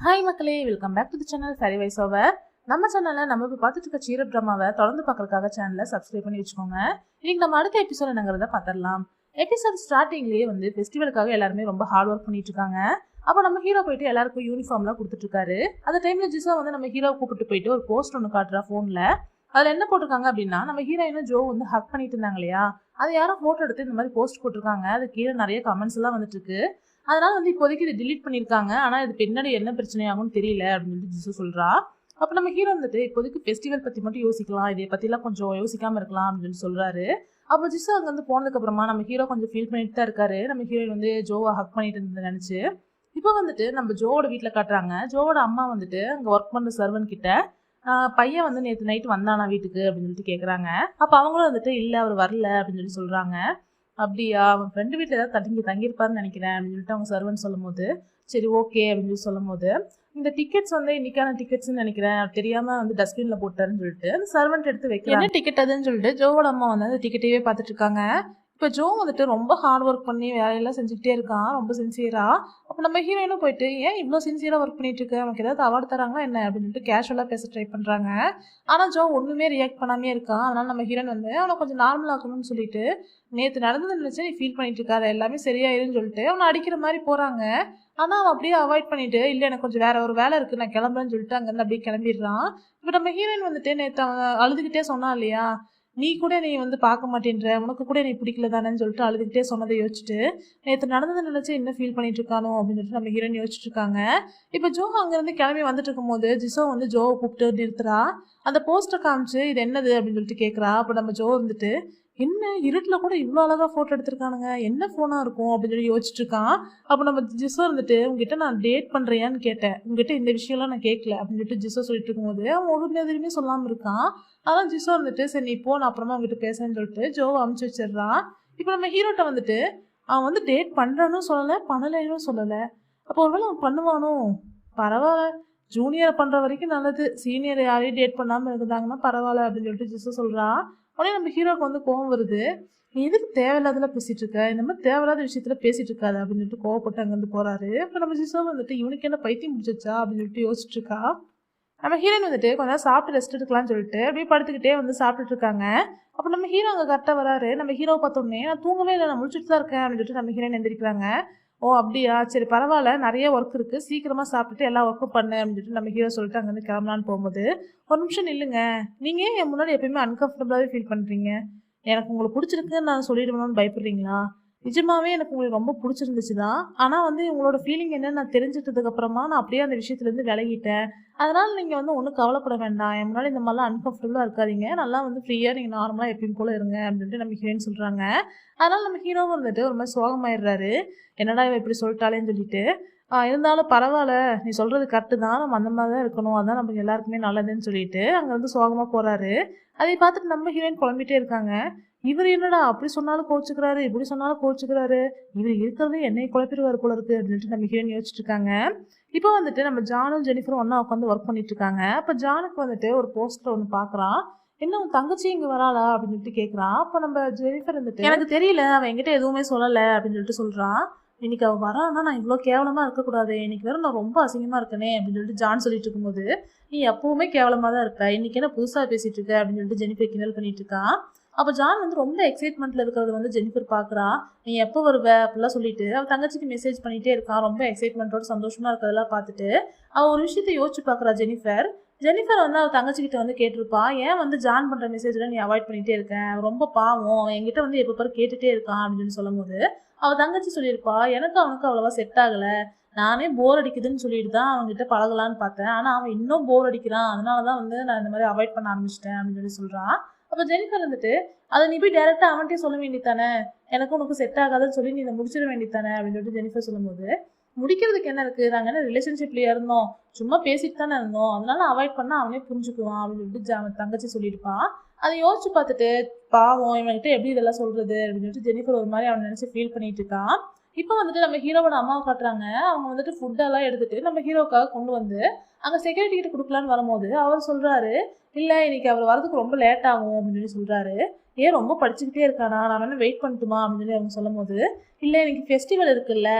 Hi மக்களே, welcome back to the channel Fairy Wise Over. நம்ம சேனலில் நம்ம இப்போ பார்த்துட்டு இருக்க சீரப் ட்ராமாவை தொடர்ந்து பார்க்கறதுக்காக சேனலை சப்ஸ்கிரைப் பண்ணி வச்சுக்கோங்க. இன்னைக்கு நம்ம அடுத்த எபிசோட் என்னங்கிறத பார்த்துடலாம். எபிசோட் ஸ்டார்டிங்லேயே ஃபெஸ்டிவலுக்காக எல்லாருமே ரொம்ப ஹார்ட் ஒர்க் பண்ணிட்டு இருக்காங்க. அப்போ நம்ம ஹீரோ போயிட்டு எல்லாருக்கும் யூனிஃபார்ம்லாம் கொடுத்துட்டு இருக்காரு. அந்த டைம்ல ஜிசோ நம்ம ஹீரோ கூப்பிட்டு போயிட்டு ஒரு போஸ்ட் ஒன்று காட்டுறா ஃபோனில். அதில் என்ன போட்டிருக்காங்க அப்படின்னா, நம்ம ஹீரோயினும் ஜோ ஹக் பண்ணிட்டு இருந்தாங்க இல்லையா, அதை யாரும் ஃபோட்டோ எடுத்து இந்த மாதிரி போஸ்ட் போட்டிருக்காங்க. அது கீழே நிறைய கமெண்ட்ஸ் எல்லாம் வந்துட்டு இருக்கு. அதனால இப்போதைக்கு இதை டிலீட் பண்ணியிருக்காங்க. ஆனால் இது பின்னாடி என்ன பிரச்சனையாகும்னு தெரியல அப்படின்னு ஜிசு சொல்கிறா. அப்போ நம்ம ஹீரோ இப்போதைக்கு ஃபெஸ்டிவல் பற்றி மட்டும் யோசிக்கலாம், இதை பற்றிலாம் கொஞ்சம் யோசிக்காமல் இருக்கலாம் அப்படின்னு சொல்கிறாரு. அப்போ ஜிசு அங்கேருந்து போனதுக்கப்புறமா நம்ம ஹீரோ கொஞ்சம் ஃபீல் பண்ணிட்டு தான் இருக்காரு. நம்ம ஹீரோயின் ஜோவை ஹக் பண்ணிட்டு இருந்தது நினச்சி. இப்போ நம்ம ஜோவோட வீட்டில் காட்டுறாங்க. ஜோவோட அம்மா அங்கே ஒர்க் பண்ணுற சர்வன் கிட்ட பையன் நேற்று நைட்டு வந்தானா வீட்டுக்கு அப்படின்னு சொல்லிட்டு கேட்குறாங்க. அப்போ அவங்களும் இல்லை அவர் வரல அப்படின்னு சொல்கிறாங்க. அப்படியா, அவன் ஃப்ரெண்டு வீட்டில் ஏதாவது தங்கியிருப்பாருன்னு நினைக்கிறேன் அப்படின்னு சொல்லிட்டு அவங்க சர்வன் சொல்லும் போது, சரி ஓகே அப்படின்னு சொல்லும் போது, இந்த டிக்கெட்ஸ் இன்னைக்கான டிக்கெட்ஸ்ன்னு நினைக்கிறேன், தெரியாமல் டஸ்ட்பினில் போட்டாருன்னு சொல்லிட்டு அந்த சர்வெண்ட் எடுத்து வைக்கிறேன். என்ன டிக்கெட் அதுன்னு சொல்லிட்டு ஜோவோட அம்மா அந்த டிக்கெட்டையே பார்த்துட்டு இருக்காங்க. இப்போ ஜோ ரொம்ப ஹார்ட் ஒர்க் பண்ணி வேலையெல்லாம் செஞ்சுக்கிட்டே இருக்கான், ரொம்ப சின்சியராக. அப்போ நம்ம ஹீரோயினும் போயிட்டு, ஏன் இவ்வளோ சின்சியராக ஒர்க் பண்ணிட்டு இருக்கு, அவனுக்கு ஏதாவது அவார்டு தராங்களா என்ன அப்படின்னு சொல்லிட்டு கேஷுவலாக பேச ட்ரை பண்ணுறாங்க. ஆனால் ஜோ ஒன்றுமே ரியாக்ட் பண்ணாமே இருக்கான். அதனால நம்ம ஹீரோயின் அவனை கொஞ்சம் நார்மலாக்கணும்னு சொல்லிட்டு, நேற்று நடந்தது நினச்சி நீ ஃபீல் பண்ணிட்டு இருக்காது, எல்லாமே சரியாயிருன்னு சொல்லிட்டு அவனை அடிக்கிற மாதிரி போகிறாங்க. ஆனால் அவன் அப்படியே அவாய்ட் பண்ணிட்டு, இல்லை எனக்கு கொஞ்சம் வேற ஒரு வேலை இருக்குது, நான் கிளம்புறேன்னு சொல்லிட்டு அங்கேருந்து அப்படியே கிளம்பிடுறான். இப்போ நம்ம ஹீரோயின் நேற்று அவன் அழுதுகிட்டே சொன்னான் இல்லையா, நீ கூட நீ பார்க்க மாட்டேன்ற, உனக்கு கூட நீ பிடிக்கல தானேன்னு சொல்லிட்டு அழுதுகிட்டே சொன்னதை யோசிச்சுட்டு, நேற்று நடந்ததை நினச்சி என்ன ஃபீல் பண்ணிட்டு இருக்கானோ அப்படின்னு சொல்லிட்டு நம்ம ஹீரோயின் யோசிச்சுட்டு இருக்காங்க. இப்போ ஜோ அங்கேருந்து கிளம்பி வந்துட்டு இருக்கும்போது ஜிசோ ஜோவை கூப்பிட்டு நிறுத்துறா. அந்த போஸ்டர் காமிச்சு இது என்னது அப்படின்னு சொல்லிட்டு கேட்குறா. அப்போ நம்ம ஜோ என்ன இருட்டில் கூட இவ்வளோ அழகாக ஃபோட்டோ எடுத்திருக்கானுங்க, என்ன ஃபோனாக இருக்கும் அப்படின்னு சொல்லி யோசிச்சுட்டு இருக்கான். அப்போ நம்ம ஜிசோ உங்ககிட்ட நான் டேட் பண்ணுறியான்னு கேட்டேன், உங்ககிட்ட இந்த விஷயம்லாம் நான் கேட்கல அப்படின்னு சொல்லிட்டு ஜிசோ சொல்லிட்டு இருக்கும்போது அவன் ஒரு எதுவுமே சொல்லாமல் இருக்கான். அதான் ஜிசோ சரி நீ போ, நான் அப்புறமா அவங்ககிட்ட பேசுறேன்னு சொல்லிட்டு ஜோவை அமுச்சு வச்சிடுறான். இப்போ நம்ம ஹீரோட்ட அவன் டேட் பண்ணுறான்னு சொல்லலை, பண்ணலைன்னு சொல்லலை. அப்போ ஒருவேளை அவன் பண்ணுவானோ, பரவாயில்ல, ஜூனியரை பண்ணுற வரைக்கும் நல்லது, சீனியர் யாரையும் டேட் பண்ணாமல் இருந்தாங்கன்னா பரவாயில்ல அப்படின்னு சொல்லிட்டு ஜிசோ சொல்கிறான். உடனே நம்ம ஹீரோக்கு கோவம் வருது. நீ எதுக்கு தேவையில்லாதெல்லாம் பேசிட்டு இருக்க, இந்த மாதிரி தேவையில்லாத விஷயத்துல பேசிட்டு இருக்காது அப்படின்னு சொல்லிட்டு கோவப்பட்டு அங்கேருந்து போறாரு. இப்போ நம்ம ஜிசோ இவனுக்கு என்ன பைத்தியம் முடிச்சிச்சா அப்படின்னு சொல்லிட்டு யோசிச்சுட்டு இருக்கா. நம்ம ஹீரோயின் கொஞ்ச நேரம் சாப்பிட்டு ரெஸ்ட் எடுக்கலாம்னு சொல்லிட்டு அப்படியே படுத்துக்கிட்டே சாப்பிட்டுட்டு இருக்காங்க. அப்போ நம்ம ஹீரோ அங்கே கரெக்டாக வராரு. நம்ம ஹீரோவை பார்த்தோன்னே, நான் தூங்கவே இல்லை, நான் முடிச்சுட்டு தான் இருக்கேன் அப்படின்னு சொல்லிட்டு நம்ம ஹீரோயின் எந்திரிக்கிறாங்க. ஓ அப்படியா, சரி பரவாயில்ல, நிறைய ஒர்க் இருக்குது, சீக்கிரமாக சாப்பிட்டுட்டு எல்லா ஒர்க்கும் பண்ணு அப்படின்னு சொல்லிட்டு நம்ம ஹீரோ சொல்லிட்டு அங்கேருந்து கிளம்பலான்னு போகும்போது, ஒரு நிமிஷம் நில்லுங்க, நீங்கள் என் முன்னாடி எப்பயுமே அன்கம்ஃபர்டபுளாகவே ஃபீல் பண்ணுறீங்க, எனக்கு உங்களுக்கு பிடிச்சிருக்குன்னு நான் சொல்லிடுவேணும்னு பயப்படுறீங்களா? நிஜமாவே எனக்கு உங்களுக்கு ரொம்ப பிடிச்சிருந்துச்சு தான். ஆனால் உங்களோட ஃபீலிங் என்னன்னு நான் தெரிஞ்சிட்டதுக்கு அப்புறமா நான் அப்படியே அந்த விஷயத்துலேருந்து விலகிட்டேன். அதனால் நீங்கள் ஒன்றும் கவலைப்பட வேண்டாம், என் முன்னாடி இந்த மாதிரிலாம் அன்கம்ஃபர்டபுளாக இருக்காதீங்க, நல்லா ஃப்ரீயாக நீங்கள் நார்மலாக எப்பயும் போல இருங்க அப்படின்ட்டு நம்ம ஹீரோன்னு சொல்கிறாங்க. அதனால் நம்ம ஹீரோவும் ஒரு மாதிரி சோகமாயிடுறாரு. என்னடா இவ இப்படி சொல்லிட்டாலேன்னு சொல்லிட்டு, இருந்தாலும் பரவாயில்ல, நீ சொல்கிறது கரெக்டு தான், நம்ம அந்த மாதிரி தான் இருக்கணும், அதான் நமக்கு எல்லாருக்குமே நல்லதுன்னு சொல்லிட்டு அங்கே சோகமாக போகிறாரு. அதை பார்த்துட்டு நம்ம ஹீரோயின் குழம்பிட்டே இருக்காங்க. இவர் என்னடா அப்படி சொன்னாலும் கோச்சுக்கிறாரு, இப்படி சொன்னாலும் கோச்சுக்கிறாரு, இவர் இருக்கிறது என்னை குழப்பிடுவார் போல இருக்கு அப்படின்னு நம்ம ஹீரோயின் யோசிச்சுட்டு இருக்காங்க. இப்போ நம்ம ஜானும் ஜெனிஃபரும் ஒன்றா உட்காந்து ஒர்க் பண்ணிட்டு இருக்காங்க. அப்போ ஜானுக்கு ஒரு போஸ்டர் ஒன்று பார்க்குறான். என்ன உன் தங்கச்சி இங்கே வராளா அப்படின்னு சொல்லிட்டு கேட்குறான். அப்போ நம்ம ஜெனிஃபர் எனக்கு தெரியல, அவன் என்கிட்ட எதுவுமே சொல்லலை அப்படின்னு சொல்லிட்டு சொல்கிறான். இன்னைக்கு அவள் வரான்னா நான் இவ்வளோ கேவலமாக இருக்கக்கூடாது, இன்னைக்கு வேறு நான் ரொம்ப அசிங்கமாக இருக்கனே அப்படின்னு சொல்லிட்டு ஜான் சொல்லிட்டு இருக்கும்போது, நீ எப்பவுமே கேவலமாக தான் இருக்க, இன்னைக்கு என்ன புதுசாக பேசிட்டு இருக்க அப்படின்னு சொல்லிட்டு ஜெனிஃபர் கிண்டல் பண்ணிட்டு இருக்கான். அப்போ ஜான் ரொம்ப எக்ஸைட்மெண்ட்டில் இருக்கிறது ஜெனிஃபர் பார்க்குறா. நீ எப்போ வருவ அப்படிலாம் சொல்லிட்டு அவள் தங்கச்சிக்கு மெசேஜ் பண்ணிகிட்டே இருக்கான். ரொம்ப எக்ஸைட்மெண்ட்டோட சந்தோஷமாக இருக்கிறதெல்லாம் பார்த்துட்டு அவள் ஒரு விஷயத்தை யோசிச்சு பார்க்குறா. ஜெனிஃபர் அவள் தங்கச்சிக்கிட்ட கேட்டிருப்பா, ஏன் ஜான் பண்ணுற மெசேஜில் நீ அவாய்ட் பண்ணிகிட்டே இருக்கேன், ரொம்ப பாவம், அவன் என்கிட்ட எப்போ பாரு கேட்டுகிட்டே இருக்கான் அப்படின்னு சொல்லும் போது அவள் தங்கச்சி சொல்லியிருப்பா, எனக்கு அவனுக்கு அவ்வளோவா செட் ஆகலை, நானே போர் அடிக்குதுன்னு சொல்லிட்டு தான் அவங்ககிட்ட பழகலான்னு பார்த்தேன், ஆனால் அவன் இன்னும் போர் அடிக்கிறான், அதனால தான் நான் இந்த மாதிரி அவாய்ட் பண்ண ஆரம்பிச்சிட்டேன் அப்படின்னு சொல்கிறான். அப்போ ஜெனிஃபர் அதை நீ போய் டேரெக்டாக அவன்கிட்டே சொல்ல வேண்டியதானே, எனக்கு உனக்கு செட் ஆகாதுன்னு சொல்லி நீ இதை முடிச்சிட வேண்டியதானே அப்படின்னு சொல்லிட்டு ஜெனிஃபர் சொல்லும்போது, முடிக்கிறதுக்கு என்ன இருக்குது, நாங்கள் என்ன ரிலேஷன்ஷிப்லேயே இருந்தோம், சும்மா பேசிட்டு தானே இருந்தோம், அதனால அவாய்ட் பண்ணால் அவனே புரிஞ்சுக்குவான் அப்படின்னு சொல்லிட்டு தங்கச்சி சொல்லியிருப்பான். அதை யோசிச்சு பார்த்துட்டு, பாவம் இவன்கிட்ட எப்படி இதெல்லாம் சொல்கிறது அப்படின்னு சொல்லிட்டு ஜெனிஃபர் ஒரு மாதிரி அவன் நினச்சி ஃபீல் பண்ணிட்டு இருக்கான். இப்போ நம்ம ஹீரோவோட அம்மாவை காட்டுறாங்க. அவங்க ஃபுட்டெல்லாம் எடுத்துட்டு நம்ம ஹீரோக்காக கொண்டு அங்கே செக்யூரிட்டி கிட்ட கொடுக்கலான்னு வரும்போது அவர் சொல்கிறாரு, இல்லை இன்னைக்கு அவர் வரதுக்கு ரொம்ப லேட் ஆகும் அப்படின்னு சொல்லி சொல்கிறாரு. ஏன் ரொம்ப படிச்சுக்கிட்டே இருக்கானா, நான் வேணா வெயிட் பண்ணட்டுமா அப்படின்னு சொல்லி அவங்க சொல்லும் போது, இல்லை இன்னைக்கு ஃபெஸ்டிவல் இருக்குல்ல,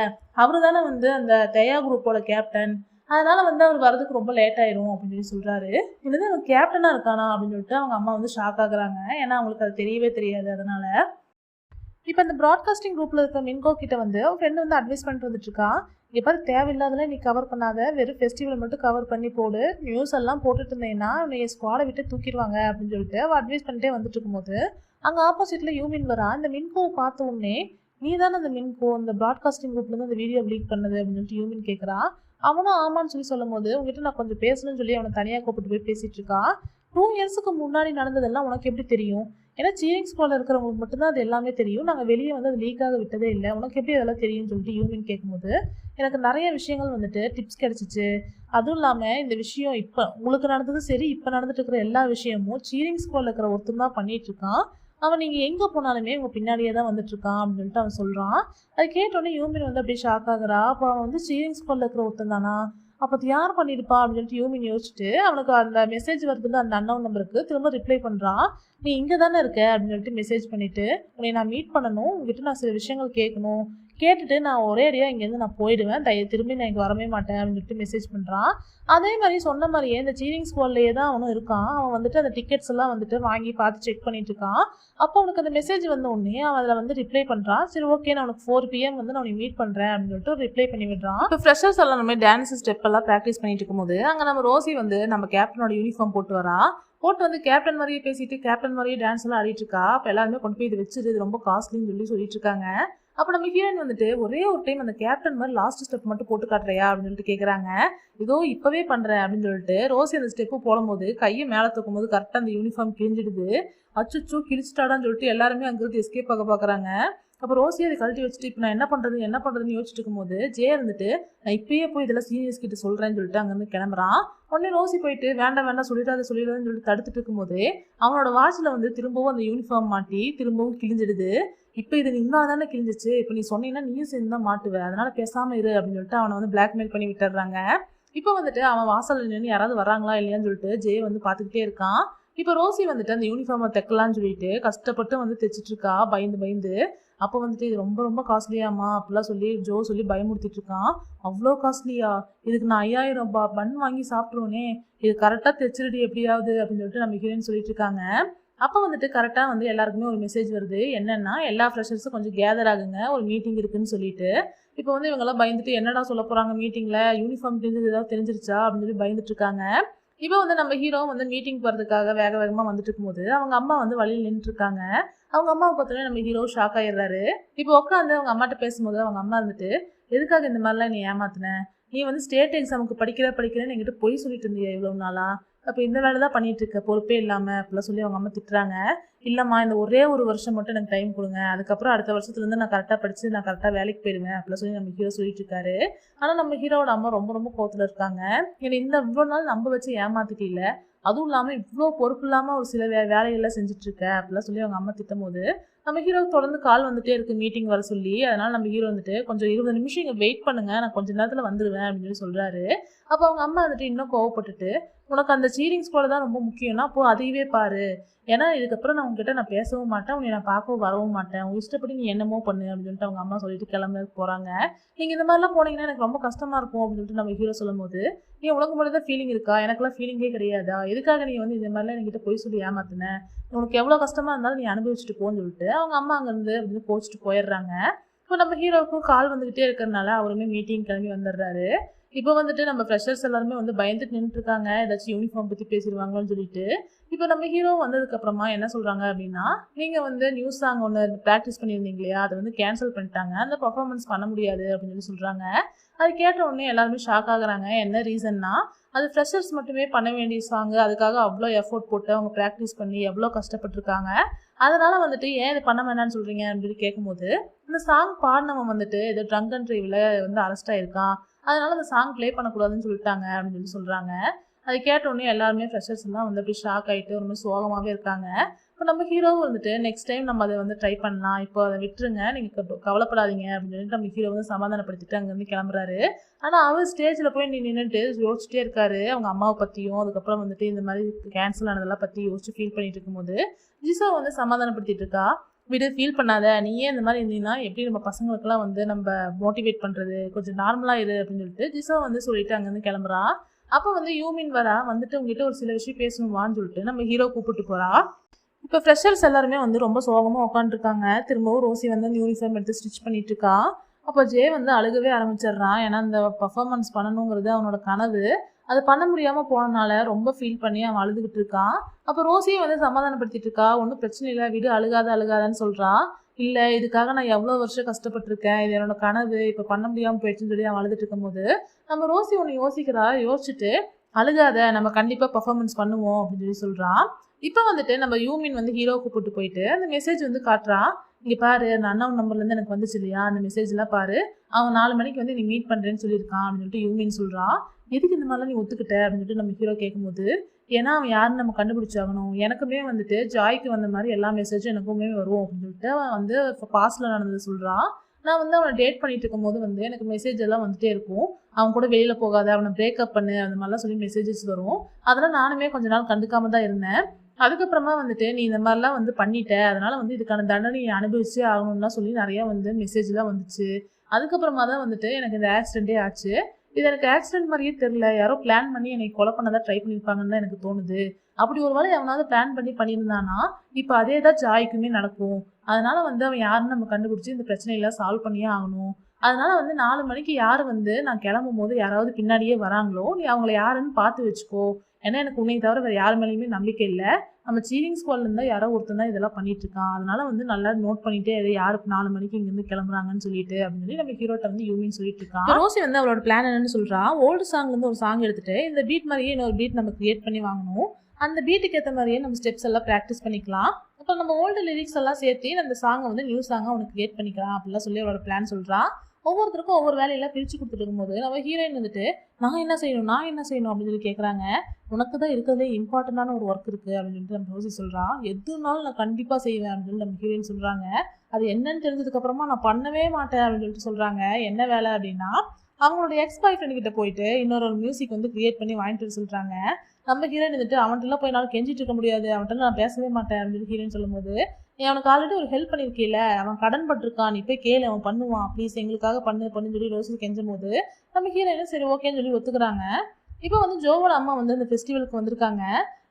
அவரு தானே அந்த தயா குரூப்போட கேப்டன், அதனால வந்து அவர் வரதுக்கு ரொம்ப லேட் ஆயிரும் அப்படின்னு சொல்லி சொல்றாரு. என்னது அவன் கேப்டனா இருக்கானா அப்படின்னு சொல்லிட்டு அவங்க அம்மா வந்து ஷாக் ஆகுறாங்க. ஏன்னா அவங்களுக்கு அது தெரியவே தெரியாது. அதனால இப்போ இந்த ப்ராட்காஸ்டிங் குரூப்ல இருக்க மின்கோ கிட்ட வந்து அவன் ஃப்ரெண்டு வந்து அட்வைஸ் பண்ணிட்டு வந்துட்டு இருக்கா. இங்கே பாரு, தேவையில்லாதெல்லாம் நீ கவர் பண்ணாத, வெறும் ஃபெஸ்டிவல் மட்டும் கவர் பண்ணி போடு. நியூஸ் எல்லாம் போட்டுட்டு இருந்தீங்கன்னா உன்னை ஸ்குவாடை விட்டு தூக்கிடுவாங்க அப்படின்னு சொல்லிட்டு அவள் அட்வைஸ் பண்ணிட்டே வந்துட்டு இருக்கும்போது அங்கே ஆப்போசிட்ல யூமின் வரா. இந்த மின்கோவை பார்த்த உடனே, நீ தானே அந்த மின்கோ அந்த ப்ராட்காஸ்டிங் குரூப்ல இருந்து அந்த வீடியோ லீக் பண்ணது அப்படின்னு சொல்லிட்டு யூமின் கேட்குறா. அவனும் ஆமான்னு சொல்லி சொல்லும் போது, உங்ககிட்ட நான் கொஞ்சம் பேசணும்னு சொல்லி அவனை தனியாக கூப்பிட்டு போய் பேசிட்டு இருக்கா. 2 இயர்ஸுக்கு முன்னாடி நடந்ததெல்லாம் உனக்கு எப்படி தெரியும்? ஏன்னா சீரிங் ஸ்குவாட்ல இருக்கிறவங்களுக்கு மட்டும்தான் அது எல்லாமே தெரியும். நாங்கள் வெளியே வந்து அது லீக்காக விட்டதே இல்லை. உனக்கு எப்படி அதெல்லாம் தெரியும்னு சொல்லிட்டு யூமின் கேட்கும்போது, எனக்கு நிறைய விஷயங்கள் வந்துட்டு டிப்ஸ் கிடைச்சிச்சு. அதுவும் இல்லாமல் இந்த விஷயம் இப்போ உங்களுக்கு நடந்தது சரி, இப்போ நடந்துட்டு இருக்கிற எல்லா விஷயமும் சீரிங் ஸ்குவாட்ல இருக்கிற ஒருத்தன் தான் பண்ணிட்டு இருக்கான். அவன் நீங்கள் எங்கே போனாலுமே உங்கள் பின்னாடியே தான் வந்துட்டு இருக்கான் அப்படின்னு சொல்லிட்டு அவன் சொல்கிறான். அது கேட்டோடனே யூமின் வந்து அப்படியே ஷாக் ஆகுறா. அப்போ அவன் வந்து சீரிங் ஸ்குவாட்ல இருக்கிற ஒருத்தன் தானா? அப்போ அது யார் பண்ணியிருப்பா அப்படின்னு சொல்லிட்டு யூமின் யோசிச்சுட்டு அவனுக்கு அந்த மெசேஜ் வருதுல அந்த அன்னோன் நம்பருக்கு திரும்ப ரிப்ளை பண்ணுறான். நீ இங்கே தானே இருக்க அப்படின்னு சொல்லிட்டு மெசேஜ் பண்ணிவிட்டு, உன்னை நான் மீட் பண்ணணும், உங்ககிட்ட நான் சில விஷயங்கள் கேட்கணும், கேட்டுட்டு நான் ஒரே அடியாக இங்கேருந்து நான் போயிடுவேன், திரும்பி நான் இங்கே வரவே மாட்டேன் அப்படின்னு சொல்லிட்டு மெசேஜ் பண்ணுறான். அதே மாதிரி சொன்ன மாதிரியே இந்த சீரிங் ஸ்குவாட்லேயே தான் அவனும் இருக்கான். அவன் வந்துட்டு அந்த டிக்கெட்ஸ் எல்லாம் வந்துட்டு வாங்கி பார்த்து செக் பண்ணிட்டு இருக்கான். அப்போ அவனுக்கு அந்த மெசேஜ் வந்த உடனே அவன் அதில் வந்து ரிப்ளை பண்ணுறான். சரி ஓகே, நான் உனக்கு 4 PM வந்து நான் உனக்கு மீட் பண்ணுறேன் அப்படின்னு சொல்லிட்டு ரிப்ளை பண்ணி விடுறான். இப்போ ஃப்ரெஷர்ஸ் எல்லாம் நம்ம டான்ஸ் ஸ்டெப் எல்லாம் ப்ராக்டிஸ் பண்ணிட்டு இருக்கும்போது அங்கே நம்ம ரோசி வந்து நம்ம கேப்டனோட யூனிஃபார்ம் போட்டு வரா. போட்டு வந்து கேப்டன் மாதிரியே பேசிட்டு கேப்டன் மாதிரியே டான்ஸ் எல்லாம் ஆடிட்டு இருக்கா. அப்போ எல்லாருமே கொண்டு போய் இது வச்சிரு, இது ரொம்ப காஸ்ட்லின்னு சொல்லி சொல்லிட்டு இருக்காங்க. அப்போ நம்ம ஹீரோயின் வந்துட்டு ஒரே ஒரு டைம் அந்த கேப்டன் மாதிரி லாஸ்ட் ஸ்டெப் மட்டும் போட்டு காட்டுறியா அப்படின்னு சொல்லிட்டு கேட்குறாங்க. இதோ இப்போவே பண்ணுறேன் அப்படின்னு சொல்லிட்டு ரோசி அந்த ஸ்டெப்பு போடும்போது கையை மேலே தூக்கும் போது கரெக்டாக அந்த யூனிஃபார்ம் கிழிஞ்சிடுது. அச்சுச்சோ கிழிச்சிட்டாடான்னு சொல்லிட்டு எல்லாருமே அங்கிருந்து எஸ்கேப் ஆக பார்க்குறாங்க. அப்போ ரோசி அதை கழட்டி வச்சுட்டு இப்போ நான் என்ன பண்ணுறதுன்னு யோசிச்சுட்டு இருக்கும்போது ஜே இருந்துட்டு, நான் இப்பயே போய் இதெல்லாம் சீனியர்ஸ் கிட்ட சொல்கிறேன்னு சொல்லிட்டு அங்கேருந்து கிளம்புறான். உடனே ரோசி போயிட்டு வேண்டாம் சொல்லிடாதுன்னு சொல்லிட்டு தடுத்துட்டு இருக்கும்போது அவனோட வாட்சில் வந்து திரும்பவும் அந்த யூனிஃபார்ம் மாட்டி திரும்பவும் கிழிஞ்சிடுது. இப்போ இது இன்னும் தானே கிழிஞ்சிச்சு, இப்போ நீ சொன்னீங்கன்னா நீயும் சேர்ந்து தான் மாட்டுவேன், அதனால பேசாமல் இரு அப்படின்னு சொல்லிட்டு அவனை வந்து பிளாக்மெயில் பண்ணி விட்டுறாங்க. இப்போ வந்துட்டு அவன் வாசல் நின்று யாராவது வராங்களா இல்லையான்னு சொல்லிட்டு ஜே வந்து பார்த்துக்கிட்டே இருக்கான். இப்போ ரோசி வந்துட்டு அந்த யூனிஃபார்மை தைக்கலான்னு சொல்லிட்டு கஷ்டப்பட்டு வந்து தைச்சிட்டு இருக்கா பயந்து. அப்போ வந்துட்டு இது ரொம்ப ரொம்ப காஸ்ட்லியாமா அப்படிலாம் சொல்லி ஜோ சொல்லி பயமுறுத்திட்டு இருக்கான். அவ்வளோ காஸ்ட்லியா? இதுக்கு நான் 5000 பன் வாங்கி சாப்பிட்ருவோனே, இது கரெக்டாக தைச்சிருடி எப்படியாவது அப்படின்னு சொல்லிட்டு நம்ம ஹீரோயின் சொல்லிட்டு இருக்காங்க. அப்போ வந்துட்டு கரெக்டாக வந்து எல்லாருக்குமே ஒரு மெசேஜ் வருது. என்னன்னா எல்லா ஃப்ரெஷர்ஸும் கொஞ்சம் கேதர் ஆகுங்க, ஒரு மீட்டிங் இருக்குன்னு சொல்லிட்டு. இப்போ வந்து இவங்கெல்லாம் பயந்துட்டு என்னடா சொல்ல போகிறாங்க மீட்டிங்கில், யூனிஃபார்ம் தெரிஞ்சது ஏதாவது தெரிஞ்சிருச்சா அப்படின்னு சொல்லி பயந்துட்டு இருக்காங்க. இப்போ வந்து நம்ம ஹீரோ வந்து மீட்டிங் போகிறதுக்காக வேகமாக வந்துட்டு இருக்கும்போது அவங்க அம்மா வந்து வழியில் நின்றுட்டு இருக்காங்க. அவங்க அம்மாவை பார்த்தோன்னே நம்ம ஹீரோ ஷாக் ஆயிடுறாரு. இப்போ உட்காந்து அவங்க அம்மாட்ட பேசும்போது அவங்க அம்மா இருந்துட்டு, எதுக்காக இந்த மாதிரிலாம் நீ ஏமாத்தின? நீ வந்து ஸ்டேட் எக்ஸாமுக்கு படிக்கிறேன்னு என்கிட்ட பொய் சொல்லிட்டு இருந்தியா இவ்வளோ நாளா? அப்போ இந்த வேலை தான் பண்ணிட்டு இருக்க, பொறுப்பே இல்லாமல் அப்படிலாம் சொல்லி அவங்க அம்மா திட்டுறாங்க. இல்லைம்மா, இந்த ஒரே ஒரு வருஷம் மட்டும் எனக்கு டைம் கொடுங்க, அதுக்கப்புறம் அடுத்த வருஷத்துலேருந்து நான் கரெக்டாக படித்து நான் கரெக்டாக வேலைக்கு போயிடுவேன் அப்படிலாம் சொல்லி நம்ம ஹீரோ சொல்லிட்டு இருக்காரு. ஆனால் நம்ம ஹீரோவோட அம்மா ரொம்ப ரொம்ப கோவத்தில் இருக்காங்க. என்னை இவ்வளோ நாள் நம்ப வச்சு ஏமாத்திட்டில, அதுவும் இல்லாமல் இவ்வளோ பொறுப்பு இல்லாமல் ஒரு சில வேலைகள்லாம் செஞ்சுட்ருக்க அப்படிலாம் சொல்லி அவங்க அம்மா திட்டும் போது நம்ம ஹீரோவுக்கு தொடர்ந்து கால் வந்துட்டே இருக்கு மீட்டிங் வர சொல்லி. அதனால் நம்ம ஹீரோ வந்துட்டு கொஞ்சம் 20 நிமிஷம் இங்கே வெயிட் பண்ணுங்க, நான் கொஞ்சம் நேரத்தில் வந்துடுவேன் அப்படின்னு சொல்லி சொல்கிறாரு. அப்போ அவங்க அம்மா வந்துட்டு இன்னும் கோவப்பட்டுட்டு, உனக்கு அந்த சீரிங்ஸ் போல தான் ரொம்ப முக்கியம்னா அப்போ அதையவே பாரு, ஏன்னா இதுக்கப்புறம் நான் உங்ககிட்ட நான் பேசவும் மாட்டேன், உன்னை நான் பார்க்கவும் வரவும் மாட்டேன், உன் இஷ்டப்படி நீ என்னமோ பண்ணு அப்படின்னு சொல்லிட்டு அவங்க அம்மா சொல்லிட்டு கிளம்ப போகிறாங்க. நீங்கள் இந்த மாதிரிலாம் போனீங்கன்னா எனக்கு ரொம்ப கஷ்டமாக இருக்கும் அப்படின்னு சொல்லிட்டு நம்ம ஹீரோ சொல்லும் போது, நீ உனக்கு மட்டும் தான் ஃபீலிங் இருக்கா, எனக்குலாம் ஃபீலிங்கே கிடையாதா, எதுக்காக நீ வந்து இந்த மாதிரிலாம் என்கிட்ட போய் சொல்லி ஏமாத்தின, உனக்கு எவ்வளோ கஷ்டமாக இருந்தாலும் நீ அனுபவிச்சுட்டு போன்னு சொல்லிட்டு அவங்க அம்மா அங்கேருந்து அப்படின்னு கோச்சிட்டு போயிடுறாங்க. இப்போ நம்ம ஹீரோவுக்கும் கால் வந்துக்கிட்டே இருக்கிறதுனால அவருமே மீட்டிங் கிளம்பி வந்துடுறாரு. இப்போ வந்துட்டு நம்ம ஃப்ரெஷர்ஸ் எல்லாருமே வந்து பயந்துட்டு நின்றுட்டுருக்காங்க, ஏதாச்சும் யூனிஃபார்ம் பற்றி பேசிடுவாங்கன்னு சொல்லிட்டு. இப்போ நம்ம ஹீரோ வந்ததுக்கப்புறமா என்ன சொல்கிறாங்க அப்படின்னா, நீங்கள் வந்து நியூஸ் சாங் ஒன்று ப்ராக்டிஸ் பண்ணியிருந்தீங்க இல்லையா, அதை வந்து கேன்சல் பண்ணிட்டாங்க, அந்த பர்ஃபார்மன்ஸ் பண்ண முடியாது அப்படின்னு சொல்லி சொல்கிறாங்க. அது கேட்ட உடனே எல்லாருமே ஷாக் ஆகுறாங்க. என்ன ரீசன்னா, அது ஃப்ரெஷர்ஸ் மட்டுமே பண்ண வேண்டிய சாங்கு, அதுக்காக அவ்வளோ எஃபோர்ட் போட்டு அவங்க ப்ராக்டிஸ் பண்ணி எவ்வளோ கஷ்டப்பட்டுருக்காங்க, அதனால் வந்துட்டு ஏன் இது பண்ண வேணான்னு சொல்கிறீங்க அப்படின்னு கேட்கும்போது, இந்த சாங் பாடினவன் வந்துட்டு ஏதோ ட்ரங்க் அண்ட் ட்ரைவில் வந்து அரெஸ்ட் ஆகிருக்கான், அதனால அந்த சாங் ப்ளே பண்ணக்கூடாதுன்னு சொல்லிட்டாங்க அப்படின்னு சொல்லி சொல்கிறாங்க. அதை கேட்டோடனே எல்லாருமே ஃப்ரெஷர்ஸ் எல்லாம் வந்து அப்படி ஷாக் ஆகிட்டு ரொம்ப சோகமாகவே இருக்காங்க. இப்போ நம்ம ஹீரோவும் வந்துட்டு நெக்ஸ்ட் டைம் நம்ம அதை வந்து ட்ரை பண்ணலாம், இப்போ அதை விட்டுருங்க, நீங்கள் கவலைப்படாதீங்க அப்படின்னு சொல்லிட்டு நம்ம ஹீரோ வந்து சமாதானப்படுத்திட்டு அங்கேருந்து கிளம்புறாரு. ஆனால் அவர் ஸ்டேஜில் போய் நின்றுட்டு யோசிச்சுட்டே இருக்காரு அவங்க அம்மாவை பற்றியும், அதுக்கப்புறம் வந்துட்டு இந்த மாதிரி கேன்சல் ஆனதெல்லாம் பற்றி யோசிச்சு ஃபீல் பண்ணிட்டு இருக்கும்போது ஜிசோ வந்து சமாதானப்படுத்திட்டு இருக்கா. விடு, ஃபீல் பண்ணாத, நீயே இந்த மாதிரி இருந்தீங்கன்னா எப்படி நம்ம பசங்களுக்கெல்லாம் வந்து நம்ம மோட்டிவேட் பண்ணுறது, கொஞ்சம் நார்மலாக இரு அப்படின்னு சொல்லிட்டு ஜிசோ வந்து சொல்லிட்டு அங்கேருந்து கிளம்புறா. அப்போ வந்து யூமின் வரா, வந்துட்டு உங்ககிட்ட ஒரு சில விஷயம் பேசணுமான்னு சொல்லிட்டு நம்ம ஹீரோ கூப்பிட்டு போகிறா. இப்போ ஃப்ரெஷர்ஸ் எல்லாருமே வந்து ரொம்ப சோகமாக உட்காந்துருக்காங்க. திரும்பவும் ரோசி வந்து அந்த யூனிஃபார்ம் எடுத்து ஸ்டிச் பண்ணிட்டு இருக்கா. அப்போ ஜே வந்து அழுகவே ஆரம்பிச்சிடுறான். ஏன்னா அந்த பர்ஃபார்மன்ஸ் பண்ணணுங்கிறது அவனோட கனவு. அது பண்ண முடியாமல் போனனால ரொம்ப ஃபீல் பண்ணி அவன் அழுதுகிட்டு இருக்கான். அப்போ ரோசியை வந்து சமாதானப்படுத்திட்டு இருக்கா. ஒன்றும் பிரச்சனை இல்லை, விடு, அழுகாதான்னு சொல்கிறா. இல்லை, இதுக்காக நான் எவ்வளோ வருஷம் கஷ்டப்பட்டிருக்கேன், இது என்னோட கனவு, இப்போ பண்ண முடியாமல் போயிடுச்சுன்னு சொல்லி அவன் அழுதுட்டு இருக்கும்போது நம்ம ரோசி ஒன்று யோசிச்சுட்டு அழுகாத, நம்ம கண்டிப்பாக பர்ஃபார்மன்ஸ் பண்ணுவோம் அப்படின்னு சொல்லி சொல்கிறான். இப்போ வந்துட்டு நம்ம யூமின் வந்து ஹீரோவை கூப்பிட்டு போயிட்டு அந்த மெசேஜ் வந்து காட்டுறான். இங்கே பாரு, அந்த அண்ணன் நம்பர்லேருந்து எனக்கு வந்துச்சு இல்லையா, அந்த மெசேஜ்லாம் பாரு, அவன் 4 மணிக்கு வந்து நீ மீட் பண்ணுறேன்னு சொல்லியிருக்கான் அப்படின்னு சொல்லிட்டு யூமின் சொல்கிறான். எதுக்கு இந்த மாதிரிலாம் நீ ஒத்துக்கிட்ட அப்படின்னு சொல்லிட்டு நம்ம ஹீரோ கேட்கும்போது, ஏன்னா அவன் யாருன்னு நம்ம கண்டுபிடிச்சாகணும், எனக்குமே வந்துட்டு ஜாய்க்கு வந்த மாதிரி எல்லா மெசேஜும் எனக்குமே வரும் அப்படின்னு சொல்லிட்டு அவன் வந்து இப்போ பாஸ்டில் நடந்தது சொல்கிறான். நான் வந்து அவனை டேட் பண்ணிட்டு இருக்கும்போது வந்து எனக்கு மெசேஜ் எல்லாம் வந்துட்டே இருக்கும், அவன் கூட வெளியில் போகாத, அவனை பிரேக்கப் பண்ணு, அந்த மாதிரிலாம் சொல்லி மெசேஜஸ் வரும். அதெல்லாம் நானுமே கொஞ்ச நாள் கண்டுக்காம தான் இருந்தேன். அதுக்கப்புறமா வந்துட்டு நீ இந்த மாதிரிலாம் வந்து பண்ணிட்ட, அதனால வந்து இதுக்கான தண்டனை அனுபவிச்சே ஆகணும்லாம் சொல்லி நிறைய வந்து மெசேஜ்லாம் வந்துச்சு. அதுக்கப்புறமா தான் வந்துட்டு எனக்கு இந்த ஆக்சிடென்ட்டே ஆச்சு. இது எனக்கு ஆக்சிடென்ட் மாதிரியே தெரியல, யாரோ பிளான் பண்ணி என்னை கொலை பண்ணதான் ட்ரை பண்ணியிருப்பாங்கன்னு தான் எனக்கு தோணுது. அப்படி ஒரு வேளை எவனாவது பிளான் பண்ணி பண்ணியிருந்தானா இப்போ அதே தான் ஜாய்க்குமே நடக்கும். அதனால வந்து அவன் யாருன்னு நம்ம கண்டுபிடிச்சி இந்த பிரச்சனையெல்லாம் சால்வ் பண்ணியே ஆகணும். அதனால வந்து 4 மணிக்கு யார் வந்து நான் கிளம்பும் போது யாராவது பின்னாடியே வராங்களோ நீ அவங்கள யாருன்னு பார்த்து வச்சுக்கோ. ஏன்னா எனக்கு உன்னை தவிர வேறு யார் மேலேயுமே நம்பிக்கை இல்லை. நம்ம சீரிங் ஸ்குவாட்ல இருந்தால் யாரோ ஒருத்தன் தான் இதெல்லாம் பண்ணிட்டு இருக்கான். அதனால வந்து நல்லா நோட் பண்ணிட்டே யாருக்கு 4 மணிக்கு இங்கேருந்து கிளம்புறாங்கன்னு சொல்லிட்டு அப்படின்னு சொல்லி நம்ம ஹீரோட்ட வந்து யூமின் சொல்லிட்டு இருக்கான். ரோசி வந்து அவளோட பிளான் என்னன்னு சொல்றா. ஓல்டு சாங்லேருந்து ஒரு சாங் எடுத்துட்டு இந்த பீட் மாதிரியே இன்னொரு பீட் நம்ம கிரியேட் பண்ணி வாங்கணும். அந்த பீட்டுக்கு ஏற்ற மாதிரியே நம்ம ஸ்டெப்ஸ் எல்லாம் ப்ராக்டிஸ் பண்ணிக்கலாம். அப்போ நம்ம ஓல்டு லிரிக்ஸ் எல்லாம் சேர்த்து அந்த சாங்கை வந்து நியூ சாங்காக அவனுக்கு கிரியேட் பண்ணிக்கலாம் அப்படிலாம் சொல்லி அவளோட பிளான் சொல்றா. ஒவ்வொருத்தருக்கும் ஒவ்வொரு வேலையெல்லாம் பிரித்து கொடுத்துட்டு இருக்கும்போது நம்ம ஹீரோயின் வந்துட்டு நான் என்ன செய்யணும் அப்படின்னு சொல்லி கேட்குறாங்க. உனக்கு தான் இருக்கிறதே இம்பார்ட்டண்டான ஒரு ஒர்க் இருக்குது அப்படின்னு சொல்லிட்டு நம்ம ரோசி சொல்கிறான். எதுனாலும் நான் கண்டிப்பாக செய்வேன் அப்படின்னு சொல்லி நம்ம ஹீரோயின் சொல்கிறாங்க. அது என்னன்னு தெரிஞ்சதுக்கப்புறமா நான் பண்ணவே மாட்டேன் அப்படின்னு சொல்லிட்டு சொல்கிறாங்க. என்ன வேலை அப்படின்னா அவங்களோட எக்ஸ் பாய் ஃப்ரெண்ட் கிட்ட போயிட்டு இன்னொரு மியூசிக் வந்து கிரியேட் பண்ணி வாங்கிட்டு சொல்கிறாங்க. நம்ம ஹீரோயின் வந்துட்டு அவன்கிட்டலாம் போய் என்னால் கெஞ்சிட்டு இருக்க முடியாது, அவன்கிட்ட நான் பேசவே மாட்டேன் அப்படின்னு சொல்லி ஹீரோயின் சொல்லும்போது, நீ அவனுக்கு ஆல்ரெடி ஒரு ஹெல்ப் பண்ணியிருக்கீல, அவன் கடன் பட்டிருக்கான், நீ போய் கேளு, அவன் பண்ணுவான், ப்ளீஸ் எங்களுக்காக பண்ணுன்னு சொல்லி ரோசி கெஞ்சும் போது நம்ம ஹீரோயினும் சரி ஓகேன்னு சொல்லி ஒத்துக்கிறாங்க. இப்போ வந்து ஜோவோட அம்மா வந்து அந்த ஃபெஸ்டிவலுக்கு வந்திருக்காங்க.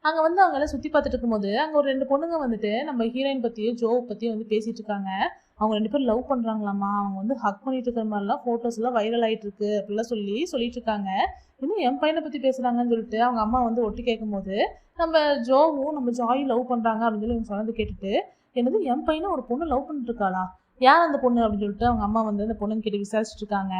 அங்கே வந்து அவங்க எல்லாம் சுற்றி பார்த்துட்டு இருக்கும்போது அங்கே ஒரு 2 பொண்ணுங்க வந்துட்டு நம்ம ஹீரோயின் பற்றியும் ஜோவை பற்றியும் வந்து பேசிகிட்டு இருக்காங்க. அவங்க 2 பேரும் லவ் பண்ணுறாங்களாம்மா, அவங்க வந்து ஹக் பண்ணிட்டு இருக்கிற மாதிரிலாம் ஃபோட்டோஸ் எல்லாம் வைரல் ஆகிட்டு இருக்கு அப்படிலாம் சொல்லிட்டு இருக்காங்க. இன்னும் என் பையனை பற்றி பேசுகிறாங்கன்னு சொல்லிட்டு அவங்க அம்மா வந்து ஒட்டி கேட்கும்போது நம்ம ஜோவும் நம்ம ஜாயும் லவ் பண்ணுறாங்க அப்படின்னு சொல்லி அவங்க சொன்னது கேட்டுட்டு, என்னது என் பையனை ஒரு பொண்ணு லவ் பண்ணிட்டு இருக்காளா, யார் அந்த பொண்ணு அப்படின்னு சொல்லிட்டு அவங்க அம்மா வந்து அந்த பொண்ணுன்னு கேட்டு விசாரிச்சுட்டு இருக்காங்க.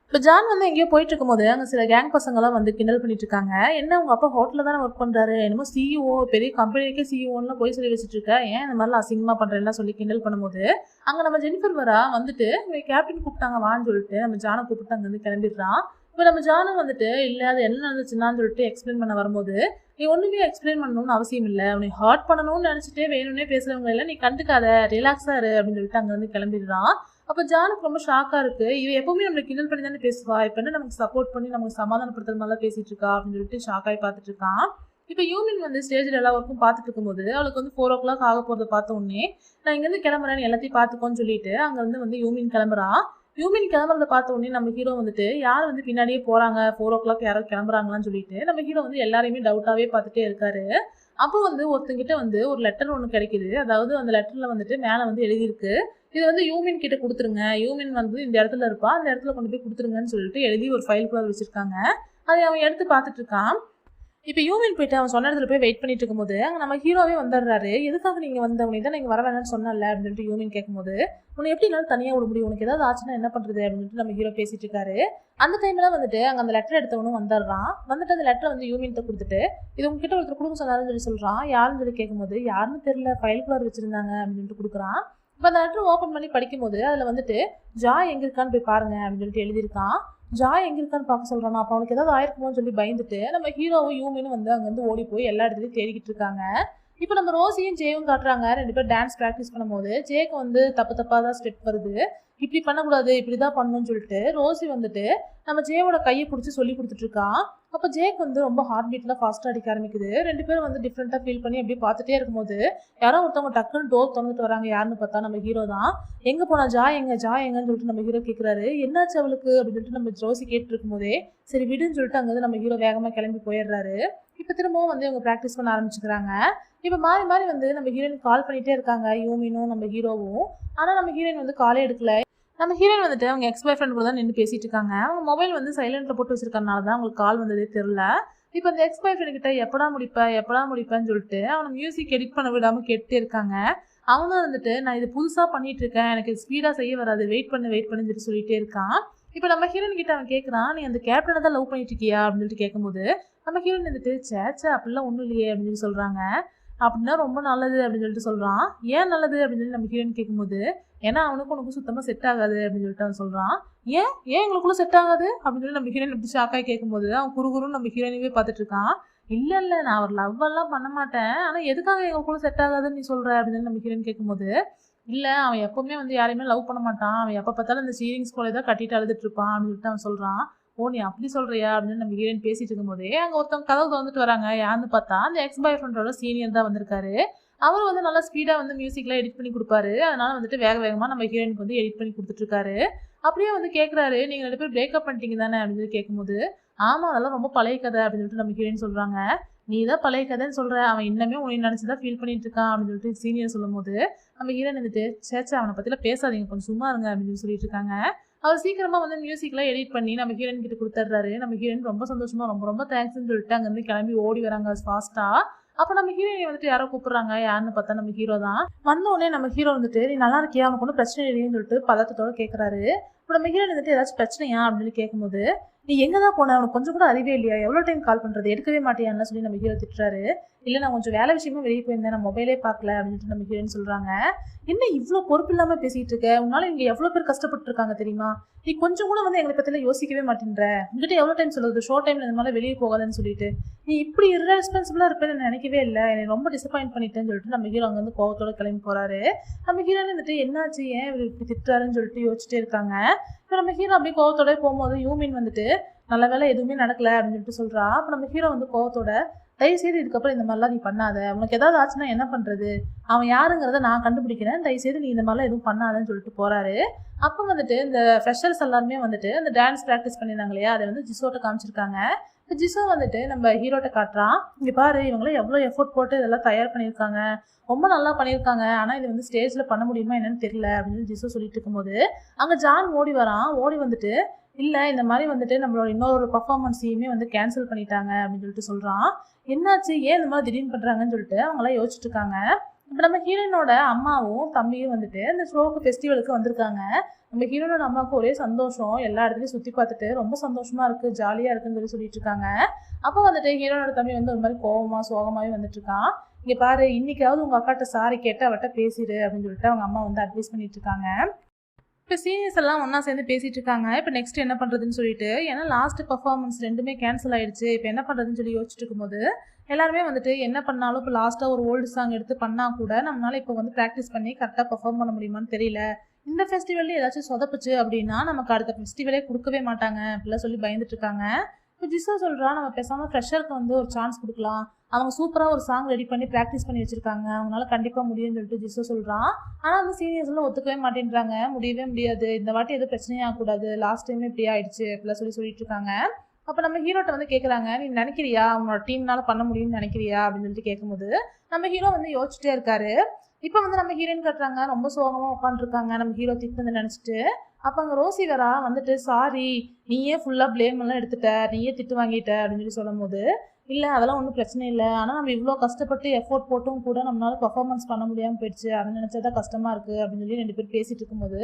இப்போ ஜான் வந்து எங்கேயோ போயிட்டு இருக்கும்போது அங்கே சில கேங் பசங்களாம் வந்து கிண்டல் பண்ணிட்டு இருக்காங்க. என்ன உங்கள் அப்பா ஹோட்டலில் தானே ஒர்க் பண்ணுறாரு, என்னமோ சிஇஓ, பெரிய கம்பெனிக்கே சிஇஓன்னு போய் சொல்லி வச்சுட்டு இருக்க, ஏன் இந்த மாதிரிலாம் அசிங்கமாக பண்ணுறேன்லாம் சொல்லி கிண்டல் பண்ணும்போது அங்கே நம்ம ஜெனிஃபர் வரா. வந்துட்டு கேப்டன் கூப்பிட்டாங்க வான்னு சொல்லிட்டு நம்ம ஜானை கூப்பிட்டு அங்கேருந்து கிளம்பிடுறான். இப்போ நம்ம ஜானும் வந்துட்டு இல்லை அது என்ன நடந்துச்சுன்னான்னு சொல்லிட்டு எக்ஸ்பிளைன் பண்ண வரும்போது, நீ ஒன்றுமே எக்ஸ்பிளைன் பண்ணணும்னு அவசியம் இல்லை, உன்னை ஹார்ட் பண்ணணும்னு நினச்சிட்டே வேணும்னே பேசுகிறவங்க எல்லாம் நீ கண்டுக்காத, ரிலாக்ஸாக இரு அப்படின்னு சொல்லிட்டு அங்கேருந்து கிளம்பிடுறான். அப்போ ஜானுக்கு ரொம்ப ஷாக்காக இருக்குது. இவ எப்பவுமே நம்மளுக்கு கிண்டல் பண்ணி தானே பேசுவா, இப்போ என்ன நமக்கு சப்போர்ட் பண்ணி நமக்கு சமாதானப்படுத்துற மாதிரிலாம் பேசிகிட்டு இருக்கா அப்படின்னு சொல்லிட்டு ஷாக்காகி பார்த்துட்டு இருக்கான். இப்போ யூமின் வந்து ஸ்டேஜில் எல்லா ஒர்க்கும் பார்த்துட்டு இருக்கும்போது அவளுக்கு வந்து 4 o'clock ஆக போகிறத பார்த்த உடனே நான் இங்கேருந்து கிளம்புறேன்னு எல்லாத்தையும் பார்த்துக்கோன்னு சொல்லிட்டு அங்கேருந்து வந்து யூமின் கிளம்புறா. யூமின் கிளம்புறத பார்த்த உடனே நம்ம ஹீரோ வந்துட்டு யார் வந்து பின்னாடியே போகிறாங்க, 4 o'clock யாராவது கிளம்புறாங்களான்னு சொல்லிட்டு நம்ம ஹீரோ வந்து எல்லாரையுமே டவுட்டாகவே பார்த்துட்டே இருக்காரு. அப்போ வந்து ஒருத்தங்கிட்ட வந்து ஒரு லெட்டர் ஒன்று கிடைக்குது. அதாவது அந்த லெட்டரில் வந்துட்டு மேலே வந்து எழுதியிருக்கு, இது வந்து யூமின் கிட்ட கொடுத்துருங்க, யூமின் வந்து இந்த இடத்துல இருப்பா, அந்த இடத்துல கொண்டு போய் கொடுத்துருங்கன்னு சொல்லிட்டு எழுதி ஒரு ஃபைலுக்குள்ள வச்சிருக்காங்க. அதை அவன் எடுத்து பார்த்துட்டு இருக்கான். இப்போ யூமின் போயிட்டு அவன் சொன்ன இடத்துல போய் வெயிட் பண்ணிட்டு இருக்கும்போது அங்கே நம்ம ஹீரோவே வந்துடுறாரு. எதுக்காக நீங்கள் வந்த, உனக்கு தான் நீங்கள் வர வேணாம்னு சொன்னல அப்படின்னு சொல்லிட்டு யூமின் கேட்கும்போது, உன்னை எப்படி என்னால் தனியாக விட முடியும், உனக்கு ஏதாவது ஆச்சுன்னா என்ன பண்ணுறது அப்படின்னு சொல்லிட்டு நம்ம ஹீரோ பேசிட்டு இருக்காரு. அந்த டைம்ல வந்துட்டு அங்கே அந்த லெட்டர் எடுத்தவனும் வந்துடுறான். வந்துட்டு அந்த லெட்டரை வந்து யூமின்கிட்ட கொடுத்துட்டு இது உங்ககிட்ட ஒருத்தர் கொடுக்க சொன்னாருன்னு சொல்கிறான். யாருன்னு சொல்லி கேட்கும்போது யாருன்னு தெரியல, ஃபைலுக்குள்ள வச்சிருந்தாங்க அப்படின்னு சொல்லிட்டு கொடுக்குறான். இப்போ அந்த லெட்டர் ஓப்பன் பண்ணி படிக்கும்போது அதில் வந்துட்டு ஜாய் எங்கே இருக்கான்னு போய் பாருங்க அப்படின்னு சொல்லிட்டு எழுதியிருக்கான். ஜாய் எங்கே இருக்கான்னு பார்க்க சொல்கிறானா. அப்போ அவனுக்கு ஏதாவது ஆயிருக்குமோன்னு சொல்லி பயந்துட்டு நம்ம ஹீரோவும் யூமினும் வந்து அங்கேருந்து ஓடி போய் எல்லா இடத்துலையும் தேடிக்கிட்டு இருக்காங்க. இப்போ நம்ம ரோசியும் ஜேயும் காட்டுறாங்க. 2 பேர் டான்ஸ் ப்ராக்டிஸ் பண்ணும்போது ஜேக்கு வந்து தப்பாக தான் ஸ்டெப் வருது. இப்படி பண்ணக்கூடாது, இப்படிதான் பண்ணணும்னு சொல்லிட்டு ரோசி வந்துட்டு நம்ம ஜேவோட கையை பிடிச்சி சொல்லி கொடுத்துட்டு இருக்கா. அப்போ ஜேக்கு வந்து ரொம்ப ஹார்ட் பீட்லாம் ஃபாஸ்ட்டாக அடிக்க ஆரம்பிக்குது. 2 பேரும் வந்து டிஃப்ரெண்ட்டாக ஃபீல் பண்ணி அப்படியே பார்த்துட்டே இருக்கும்போது யாரோ ஒருத்தவங்க டக்குன்னு டோர் திறந்துட்டு வராங்க. யாருன்னு பார்த்தா நம்ம ஹீரோ தான். எங்கே போனா ஜா எங்கன்னு சொல்லிட்டு நம்ம ஹீரோ கேட்குறாரு. என்னாச்சு அவளுக்கு அப்படின்னு சொல்லிட்டு நம்ம ரோசி கேட்டு இருக்கும்போதே சரி விடுன்னு சொல்லிட்டு அங்கேருந்து நம்ம ஹீரோ வேகமாக கிளம்பி போயிடுறாரு. இப்போ திரும்பவும் வந்து இவங்க ப்ராக்டிஸ் பண்ண ஆரம்பிச்சுக்கிறாங்க. இப்போ மாறி மாறி வந்து நம்ம ஹீரோயின் கால் பண்ணிகிட்டே இருக்காங்க, யூமினும் நம்ம ஹீரோவும். ஆனால் நம்ம ஹீரோயின் வந்து காலே எடுக்கல. நம்ம ஹீரோயின் வந்துட்டு அவங்க எக்ஸ் பாய் ஃப்ரெண்ட் கூட தான் நின்று பேசிட்டு இருக்காங்க. அவங்க மொபைல் வந்து சைலண்ட்டில் போட்டு வச்சிருக்கறனால தான் அவங்களுக்கு கால் வந்ததே தெரில. இப்போ அந்த எக்ஸ் பாய் ஃப்ரெண்ட் கிட்ட எப்படா முடிப்பேன்னு சொல்லிட்டு அவனை மியூசிக் எடிட் பண்ண விடாமல் கேட்டுட்டே இருக்காங்க. அவனும் வந்துட்டு நான் இது புதுசாக பண்ணிட்டு இருக்கேன், எனக்கு ஸ்பீடாக செய்ய வராது, வெயிட் பண்ணு சொல்லிட்டே இருக்கான். இப்போ நம்ம ஹீரோயின் கிட்ட அவன் கேட்குறான், நீ அந்த கேப்டனை தான் லவ் பண்ணிட்டு இருக்கியா அப்படின்னு சொல்லிட்டு கேட்கும்போது நம்ம ஹீரோயின் வந்துட்டு சேச்சா அப்படிலாம் ஒன்றும் இல்லையே அப்படின்னு சொல்லி சொல்கிறாங்க. அப்படின்னா ரொம்ப நல்லது அப்படின்னு சொல்லிட்டு சொல்கிறான். ஏன் நல்லது அப்படின்னு சொல்லி நம்ம ஹீரோயின் கேட்கும்போது ஏன்னா அவனுக்கு உனக்கு சுத்தமாக செட் ஆகாது அப்படின்னு சொல்லிட்டு அவன் சொல்கிறான். ஏன் எங்களுக்குள்ள செட் ஆகாது அப்படின்னு சொல்லி நம்ம ஹீரோயின் எப்படி ஷாக்காகி கேட்கும்போது அவன் குறுகுறுன்னு நம்ம ஹீரோயினவே பார்த்துட்டு இருக்கான். இல்லை நான் அவர் லவ் எல்லாம் பண்ண மாட்டேன், ஆனால் எதுக்காக எங்களுக்குள்ள செட் ஆகாதுன்னு நீ சொல்கிற அப்படின்னு சொல்லி நம்ம ஹீரோயின் கேட்கும்போது இல்லை அவன் எப்பவுமே வந்து யாரையுமே லவ் பண்ண மாட்டான், அவன் எப்போ பார்த்தாலும் இந்த சீரிங்ஸ் போல தான் கட்டிட்டு அழுதுட்டு இருப்பான் அப்படின்னு சொல்லிட்டு அவன் சொல்கிறான். ஓ நீ அப்படி சொல்கிறியா அப்படின்னு நம்ம ஹீரோயின் பேசிட்டு இருக்கும்போதே அங்கே ஒருத்தவங்க கதவு திறந்துட்டு வராங்க. யாருன்னு பார்த்தா அந்த எக்ஸ் பாய் ஃப்ரெண்டோட சீனியர் தான் வந்திருக்காரு. அவர் வந்து நல்லா ஸ்பீடாக வந்து மியூசிக்லாம் எடிட் பண்ணி கொடுப்பாரு. அதனால வந்துட்டு வேகமாக நம்ம ஹீரோயினுக்கு வந்து எடிட் பண்ணி கொடுத்துட்ருக்காரு. அப்படியே வந்து கேட்குறாரு, நீங்கள் 2 பேர் பிரேக்கப் பண்ணிட்டீங்க தானே அப்படின்னு சொல்லி கேட்கும்போது ஆமாம் அதெல்லாம் ரொம்ப பழைய கதை அப்படின்னு சொல்லிட்டு நம்ம ஹீரோயின் சொல்கிறாங்க. நீ தான் பழைய கதைன்னு சொல்கிற, அவன் இன்னமே உன்னை நினச்சி தான் ஃபீல் பண்ணிட்டு இருக்கான் அப்படின்னு சொல்லிட்டு சீனியர் சொல்லும் போது நம்ம ஹீரோயின் வந்துட்டு சேச்சா அவனை பற்றிலாம் பேசாதீங்க, கொஞ்சம் சும்மா இருங்க அப்படின்னு சொல்லிட்டு இருக்காங்க. அவர் சீக்கிரமாக வந்து மியூசிக்லாம் எடிட் பண்ணி நம்ம ஹீரோயின் கிட்ட கொடுத்துட்றாரு. நம்ம ஹீரோயின் ரொம்ப சந்தோஷமாக ரொம்ப தேங்க்ஸ்ன்னு சொல்லிட்டு அங்கேருந்து கிளம்பி ஓடி வராங்க ஃபாஸ்ட்டாக. அப்போ நம்ம ஹீரோயின் வந்துட்டு யாரோ கூப்பிட்றாங்க. யாருன்னு பார்த்தா நம்ம ஹீரோ தான். வந்தோடனே நம்ம ஹீரோ வந்துட்டு நீ நல்லா இருக்கியா, அவனுக்கு ஒன்றும் பிரச்சனை இல்லைன்னு சொல்லிட்டு பதட்டத்தோட கேட்குறாரு. இப்போ நம்ம ஹீரோயின் வந்துட்டு ஏதாச்சும் பிரச்சனையா அப்படின்னு கேட்கும்போது நீ எங்கே தான் போன, அவனுக்கு கொஞ்சம் கூட அறிவே இல்லையா, எவ்வளோ டைம் கால் பண்ணுறது, எடுக்கவே மாட்டியான்னு சொல்லி நம்ம ஹீரோ திட்டுறாரு. இல்லை நான் கொஞ்சம் வேலை விஷயமா வெளியே போயிருந்தேன், நான் மொபைலே பார்க்கல அப்படின்ட்டு நம்ம ஹீரோயின் சொல்கிறாங்க. என்ன இவ்வளோ பொறுப்பு இல்லாமல் பேசிகிட்டு இருக்க, உன்னால இங்கே எவ்வளோ பேர் கஷ்டப்பட்டு இருக்காங்க தெரியுமா, நீ கொஞ்சம் கூட வந்து எங்களை பற்றிலாம் யோசிக்கவே மாட்டேன்ற, உங்ககிட்ட எவ்வளோ டைம் சொல்லுறது ஷோ டைமில் இந்த மாதிரி வெளியே போகாதுன்னு சொல்லிட்டு நீ இப்படி irresponsible-ஆ இருப்பேன்னு நினைக்கவே இல்லை, என்னை ரொம்ப டிசப்பாயின்ட் பண்ணிட்டேன்னு சொல்லிட்டு நம்ம ஹீரோ அங்கே வந்து கோவத்தோட கிளம்பி போகிறாரு. நம்ம ஹீரோன்னு வந்துட்டு என்னாச்சு ஏன் இவர் இப்படி திட்டுறாருன்னு சொல்லிட்டு யோசிச்சுட்டே இருக்காங்க. இப்போ நம்ம ஹீரோ அப்படியே கோவத்தோட போகும்போது யூமின் வந்துட்டு நல்ல வேலை எதுவுமே நடக்கல அப்படின்னு சொல்லிட்டு சொல்கிறா. அப்போ நம்ம ஹீரோ வந்து கோவத்தோட தயவுசெய்து இதுக்கப்புறம் இந்த மாதிரிலாம் நீ பண்ணாத, உனக்கு ஏதாவது ஆச்சுன்னா என்ன பண்ணுறது, அவன் யாருங்கிறத நான் கண்டுபிடிக்கிறேன், தயவுசெய்து நீ இந்த மாதிரிலாம் எதுவும் பண்ணாதன்னு சொல்லிட்டு போகிறாரு. அப்போ வந்துட்டு இந்த ஃப்ரெஷர்ஸ் எல்லாருமே வந்துட்டு அந்த டான்ஸ் ப்ராக்டிஸ் பண்ணியிருந்தாங்க இல்லையா, அதை வந்து ஜிசோட்ட காமிச்சிருக்காங்க. இப்போ ஜிசோ வந்துட்டு நம்ம ஹீரோட்ட காட்டுறான், இங்கே பாரு இவங்களாம் எவ்வளோ எஃபோர்ட் போட்டு இதெல்லாம் தயார் பண்ணியிருக்காங்க, ரொம்ப நல்லா பண்ணியிருக்காங்க, ஆனால் இது வந்து ஸ்டேஜில் பண்ண முடியுமா என்னன்னு தெரியல அப்படின்னு ஜிசோ சொல்லிட்டு இருக்கும்போது அங்கே ஜான் ஓடி வரான். ஓடி வந்துட்டு இல்லை இந்த மாதிரி வந்துட்டு நம்மளோட இன்னொரு பர்ஃபார்மன்ஸையுமே வந்து கேன்சல் பண்ணிட்டாங்க அப்படின்னு சொல்லிட்டு சொல்கிறான். என்னாச்சு ஏன் இந்த மாதிரி திடீர்னு பண்ணுறாங்கன்னு சொல்லிட்டு அவங்களாம் யோசிச்சுட்டு இருக்காங்க. இப்போ நம்ம ஹீரோயினோட அம்மாவும் தம்பியும் வந்துட்டு இந்த ஷோக்கு ஃபெஸ்டிவலுக்கு வந்திருக்காங்க. நம்ம ஹீரோனோட அம்மாவுக்கு ஒரே சந்தோஷம், எல்லா இடத்துலையும் சுற்றி பார்த்துட்டு ரொம்ப சந்தோஷமாக இருக்குது, ஜாலியாக இருக்குன்னு சொல்லிட்டு இருக்காங்க. அப்போ வந்துட்டு ஹீரோனோட தம்பி வந்து ஒரு மாதிரி கோவமாக சோகமாகவே வந்துட்டு இருக்கான். இங்கே பாரு இன்னைக்காவது உங்கள் அக்காட்ட சாரி கேட்டு அவட்ட பேசிடு அப்படின்னு சொல்லிட்டு அவங்க அம்மா வந்து அட்வைஸ் பண்ணிட்டு இருக்காங்க. இப்போ சீனியர்ஸ் எல்லாம் ஒன்றா சேர்ந்து பேசிகிட்டு இருக்காங்க. இப்போ நெக்ஸ்ட் என்ன பண்ணுறதுன்னு சொல்லிட்டு, ஏன்னா லாஸ்ட் பர்ஃபார்மன்ஸ் 2மே கேன்சல் ஆகிடுச்சு, இப்போ என்ன பண்ணுறதுன்னு சொல்லி யோசிச்சுட்டு இருக்கும்போது எல்லாருமே வந்துட்டு என்ன பண்ணாலும் இப்போ லாஸ்ட்டாக ஒரு ஓல்டு சாங் எடுத்து பண்ணால் கூட நம்மளால் இப்போ வந்து ப்ராக்டிஸ் பண்ணி கரெக்டாக பர்ஃபார்ம் பண்ண முடியுமான்னு தெரியல, இந்த ஃபெஸ்டிவல்லே ஏதாச்சும் சொதப்புச்சு அப்படின்னா நமக்கு அடுத்த ஃபெஸ்டிவலே கொடுக்கவே மாட்டாங்க அப்படிலாம் சொல்லி பயந்துட்டு இருக்காங்க. இப்போ ஜிசோ சொல்கிறா நம்ம பேசாமல் ஃப்ரெஷருக்கு வந்து ஒரு சான்ஸ் கொடுக்கலாம், அவங்க சூப்பராக ஒரு சாங் ரெடி பண்ணி ப்ராக்டிஸ் பண்ணி வச்சுருக்காங்க, அவங்களால கண்டிப்பாக முடியும்னு சொல்லிட்டு ஜிசோ சொல்கிறான். ஆனால் வந்து சீனியர்ஸ்லாம் ஒத்துக்கவே மாட்டேன்றாங்க, முடியவே முடியாது, இந்த வாட்டி எதுவும் பிரச்சனையே ஆகக்கூடாது, லாஸ்ட் டைமே இப்படி ஆயிடுச்சு அப்படிலாம் சொல்லிட்டு இருக்காங்க. அப்போ நம்ம ஹீரோட்ட வந்து கேட்குறாங்க, நீ நினைக்கிறியா அவங்களோட டீம்னால பண்ண முடியும்னு நினைக்கிறியா அப்படின்னு சொல்லிட்டு கேட்கும்போது நம்ம ஹீரோ வந்து யோசிச்சுட்டே இருக்காரு. இப்போ வந்து நம்ம ஹீரோயின் கட்டுறாங்க, ரொம்ப சோகமாக உட்காந்துருக்காங்க, நம்ம ஹீரோ திட்டுன்னு நினச்சிட்டு. அப்போ அங்கே ரோசி வரா வந்துட்டு சாரி நீயே ஃபுல்லாக ப்ளேம் எல்லாம் எடுத்துட்ட, நீயே திட்டு வாங்கிட்ட அப்படின்னு சொல்லி சொல்லும் போது இல்லை அதெல்லாம் ஒன்றும் பிரச்சனை இல்லை, ஆனால் நம்ம இவ்வளோ கஷ்டப்பட்டு எஃபோர்ட் போட்டும் கூட நம்மளால பர்ஃபார்மன்ஸ் பண்ண முடியாமல் போயிடுச்சு, அதை நினச்சதான் கஷ்டமாக இருக்குது அப்படின்னு சொல்லி 2 பேர் பேசிகிட்டு இருக்கும்போது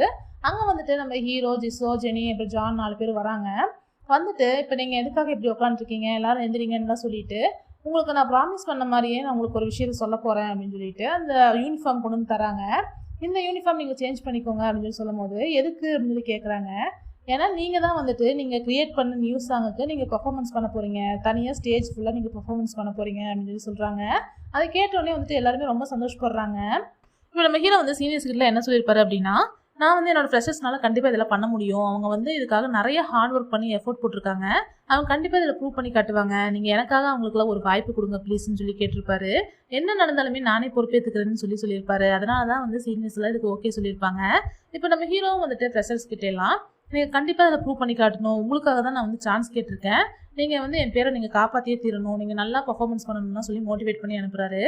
அங்கே வந்துட்டு நம்ம ஹீரோ ஜிசோ ஜெனி அப்புறம் ஜான் 4 பேர் வராங்க. வந்துட்டு இப்போ நீங்கள் எதுக்காக இப்படி உட்காந்துருக்கீங்க எல்லாரும் எந்திரிங்கன்னுலாம் சொல்லிட்டு உங்களுக்கு நான் ப்ராமிஸ் பண்ண மாதிரியே நான் உங்களுக்கு ஒரு விஷயத்தை சொல்ல போகிறேன் அப்படின்னு சொல்லிட்டு அந்த யூனிஃபார்ம் கொண்டு வந்து தராங்க. இந்த யூனிஃபார்ம் நீங்கள் சேஞ்ச் பண்ணிக்கோங்க அப்படின்னு சொல்லி சொல்லும் போது எதுக்கு அப்படின்னு சொல்லி கேட்குறாங்க. ஏன்னா நீங்கள் தான் வந்துட்டு நீங்கள் க்ரியேட் பண்ண நியூ சாங்குக்கு நீங்கள் பர்ஃபார்மன்ஸ் பண்ண போகிறீங்க, தனியாக ஸ்டேஜ் ஃபுல்லாக நீங்கள் பர்ஃபார்மன்ஸ் பண்ண போகிறீங்க அப்படின்னு சொல்லி சொல்கிறாங்க. அதை கேட்டோடனே வந்துட்டு எல்லாருமே ரொம்ப சந்தோஷப்படுறாங்க. இப்போ நம்ம ஹீரோ வந்து சீனியர்ஸ் கிட்ட என்ன சொல்லியிருப்பாரு அப்படின்னா, நான் வந்து என்னோட ஃப்ரெஷர்ஸ்னால கண்டிப்பாக இதெல்லாம் பண்ண முடியும், அவங்க வந்து இதுக்காக நிறைய ஹார்ட் ஒர்க் பண்ணி எஃபோர்ட் போட்டிருக்காங்க, அவங்க கண்டிப்பாக இதில் ப்ரூவ் பண்ணி காட்டுவாங்க, நீங்கள் எனக்காக அவங்களுக்குலாம் ஒரு வாய்ப்பு கொடுங்க ப்ளீஸ்ன்னு சொல்லி கேட்டிருப்பாரு. என்ன நடந்தாலுமே நானே பொறுப்பேற்றுக்கிறேன்னு சொல்லியிருப்பாரு. அதனால தான் வந்து சீனியர்ஸ்லாம் இதுக்கு ஓகே சொல்லியிருப்பாங்க. இப்போ நம்ம ஹீரோவும் வந்துட்டு ஃப்ரெஷர்ஸ் கிட்டே எல்லாம் நீங்கள் கண்டிப்பாக அதை ப்ரூவ் பண்ணி காட்டணும், உங்களுக்காக தான் நான் வந்து சான்ஸ் கேட்டிருக்கேன், நீங்கள் வந்து என் பேரை நீங்கள் காப்பாற்றியே தீரணும், நீங்கள் நல்லா பர்ஃபார்மன்ஸ் பண்ணணும்னா சொல்லி மோட்டிவேட் பண்ணி அனுப்புகிறாரு.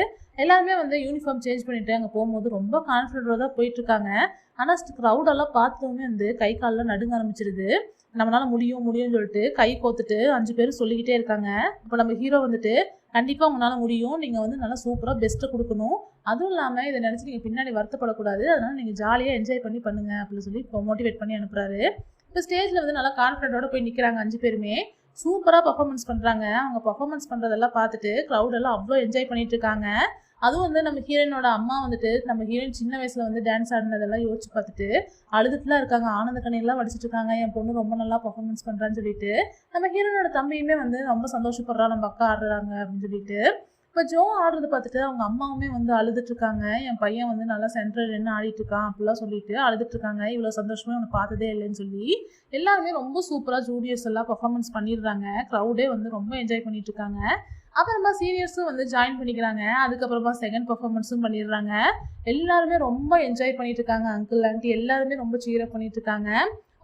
எல்லாருமே வந்து யூனிஃபார்ம் சேஞ்ச் பண்ணிவிட்டு அங்கே போகும்போது ரொம்ப கான்ஃபிடென்ட்டோட தான் போயிட்டுருக்காங்க. ஆனால் க்ரௌடெல்லாம் பார்த்தோமே வந்து கை காலெலாம் நடுங்க ஆரம்பிச்சிருது. நம்மளால் முடியும்னு சொல்லிட்டு கை கோத்துட்டு 5 பேர் சொல்லிக்கிட்டே இருக்காங்க. இப்போ நம்ம ஹீரோ வந்துட்டு கண்டிப்பாக உங்களால் முடியும், நீங்கள் வந்து நல்லா சூப்பராக பெஸ்ட்டை கொடுக்கணும், அதுவும் இல்லாமல் இதை நினச்சி நீங்கள் பின்னாடி வருத்தப்படக்கூடாது, அதனால் நீங்கள் ஜாலியாக என்ஜாய் பண்ணுங்க அப்படின்னு சொல்லி இப்போ மோட்டிவேட் பண்ணி அனுப்புகிறாரு. இப்போ ஸ்டேஜில் வந்து நல்லா கான்ஃபிடென்ட்டோட போய் நிற்கிறாங்க 5 பேருமே. சூப்பராக பர்ஃபார்மன்ஸ் பண்ணுறாங்க. அவங்க பர்ஃபார்மன்ஸ் பண்ணுறதெல்லாம் பார்த்துட்டு க்ரௌடெல்லாம் அவ்வளோ என்ஜாய் பண்ணிட்டு இருக்காங்க. அதுவும் வந்து நம்ம ஹீரோயினோட அம்மா வந்துட்டு நம்ம ஹீரோயின் சின்ன வயசில் வந்து டான்ஸ் ஆடினதெல்லாம் யோசிச்சு பார்த்துட்டு அழுதுட்டுலாம் இருக்காங்க, ஆனந்த கண்ணீர்லாம் வடிச்சிட்டு இருக்காங்க, என் பொண்ணு ரொம்ப நல்லா பர்ஃபார்மன்ஸ் பண்ணுறான்னு சொல்லிட்டு. நம்ம ஹீரோயினோட தம்பியுமே வந்து ரொம்ப சந்தோஷப்படுறா, நம்ம அக்கா ஆடுறாங்க அப்படின்னு சொல்லிட்டு. இப்போ ஜோ ஆடுறது பார்த்துட்டு அவங்க அம்மாவுமே வந்து அழுதுட்டு இருக்காங்க, என் பையன் வந்து நல்லா சென்ட்ரல் நின்று ஆடிட்டு இருக்கான் அப்படிலாம் சொல்லிட்டு அழுதுட்டு இருக்காங்க, இவ்வளோ சந்தோஷமே அவனை பார்த்ததே இல்லைன்னு சொல்லி. எல்லாருமே ரொம்ப சூப்பராக ஜூனியர்ஸ் எல்லாம் பர்ஃபார்மன்ஸ் பண்ணிடுறாங்க. க்ரௌடே வந்து ரொம்ப என்ஜாய் பண்ணிட்டு இருக்காங்க. அப்புறமா சீனியர்ஸும் வந்து ஜாயின் பண்ணிக்கிறாங்க. அதுக்கப்புறமா செகண்ட் பர்ஃபார்மன்ஸும் பண்ணிடுறாங்க. எல்லாருமே ரொம்ப என்ஜாய் பண்ணிட்டு இருக்காங்க. அங்கிள் ஆண்டி எல்லாருமே ரொம்ப சீரப் பண்ணிட்டு இருக்காங்க.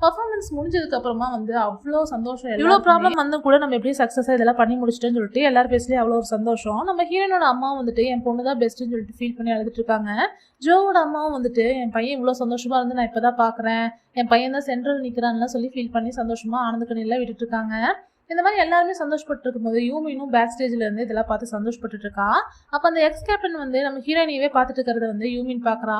பர்ஃபார்மன்ஸ் முடிஞ்சதுக்கு அப்புறமா வந்து அவ்வளோ சந்தோஷம். எவ்வளோ ப்ராப்ளம் வந்து கூட நம்ம எப்படி சக்ஸஸாக இதெல்லாம் பண்ணி முடிச்சிட்டேன்னு சொல்லிட்டு எல்லாரும் பேசலையும் அவ்வளோ ஒரு சந்தோஷம். நம்ம ஹீரோனோட அம்மா வந்துட்டு என் பொண்ணு தான் பெஸ்ட்டுன்னு சொல்லிட்டு ஃபீல் பண்ணி அழுதுட்டு இருக்காங்க. ஜோவோட அம்மாவும் வந்துட்டு என் பையன் இவ்வளோ சந்தோஷமா இருந்து நான் இப்போ தான் பார்க்குறேன், என் பையன் தான் சென்ட்ரல் நிற்கிறான்லாம் சொல்லி ஃபீல் பண்ணி சந்தோஷமா ஆனந்த கண்ணீர்லாம் விட்டுட்டு இருக்காங்க. இந்த மாதிரி எல்லாருமே சந்தோஷப்பட்டு இருக்கும்போது யூமினும் பேக் ஸ்டேஜில் இருந்து இதெல்லாம் பார்த்து சந்தோஷப்பட்டு இருக்கா. அப்போ அந்த எக்ஸ் கேப்டன் வந்து நம்ம ஹீரோயினியவே பார்த்துட்டு இருக்கிறத வந்து யூமின் பார்க்குறா.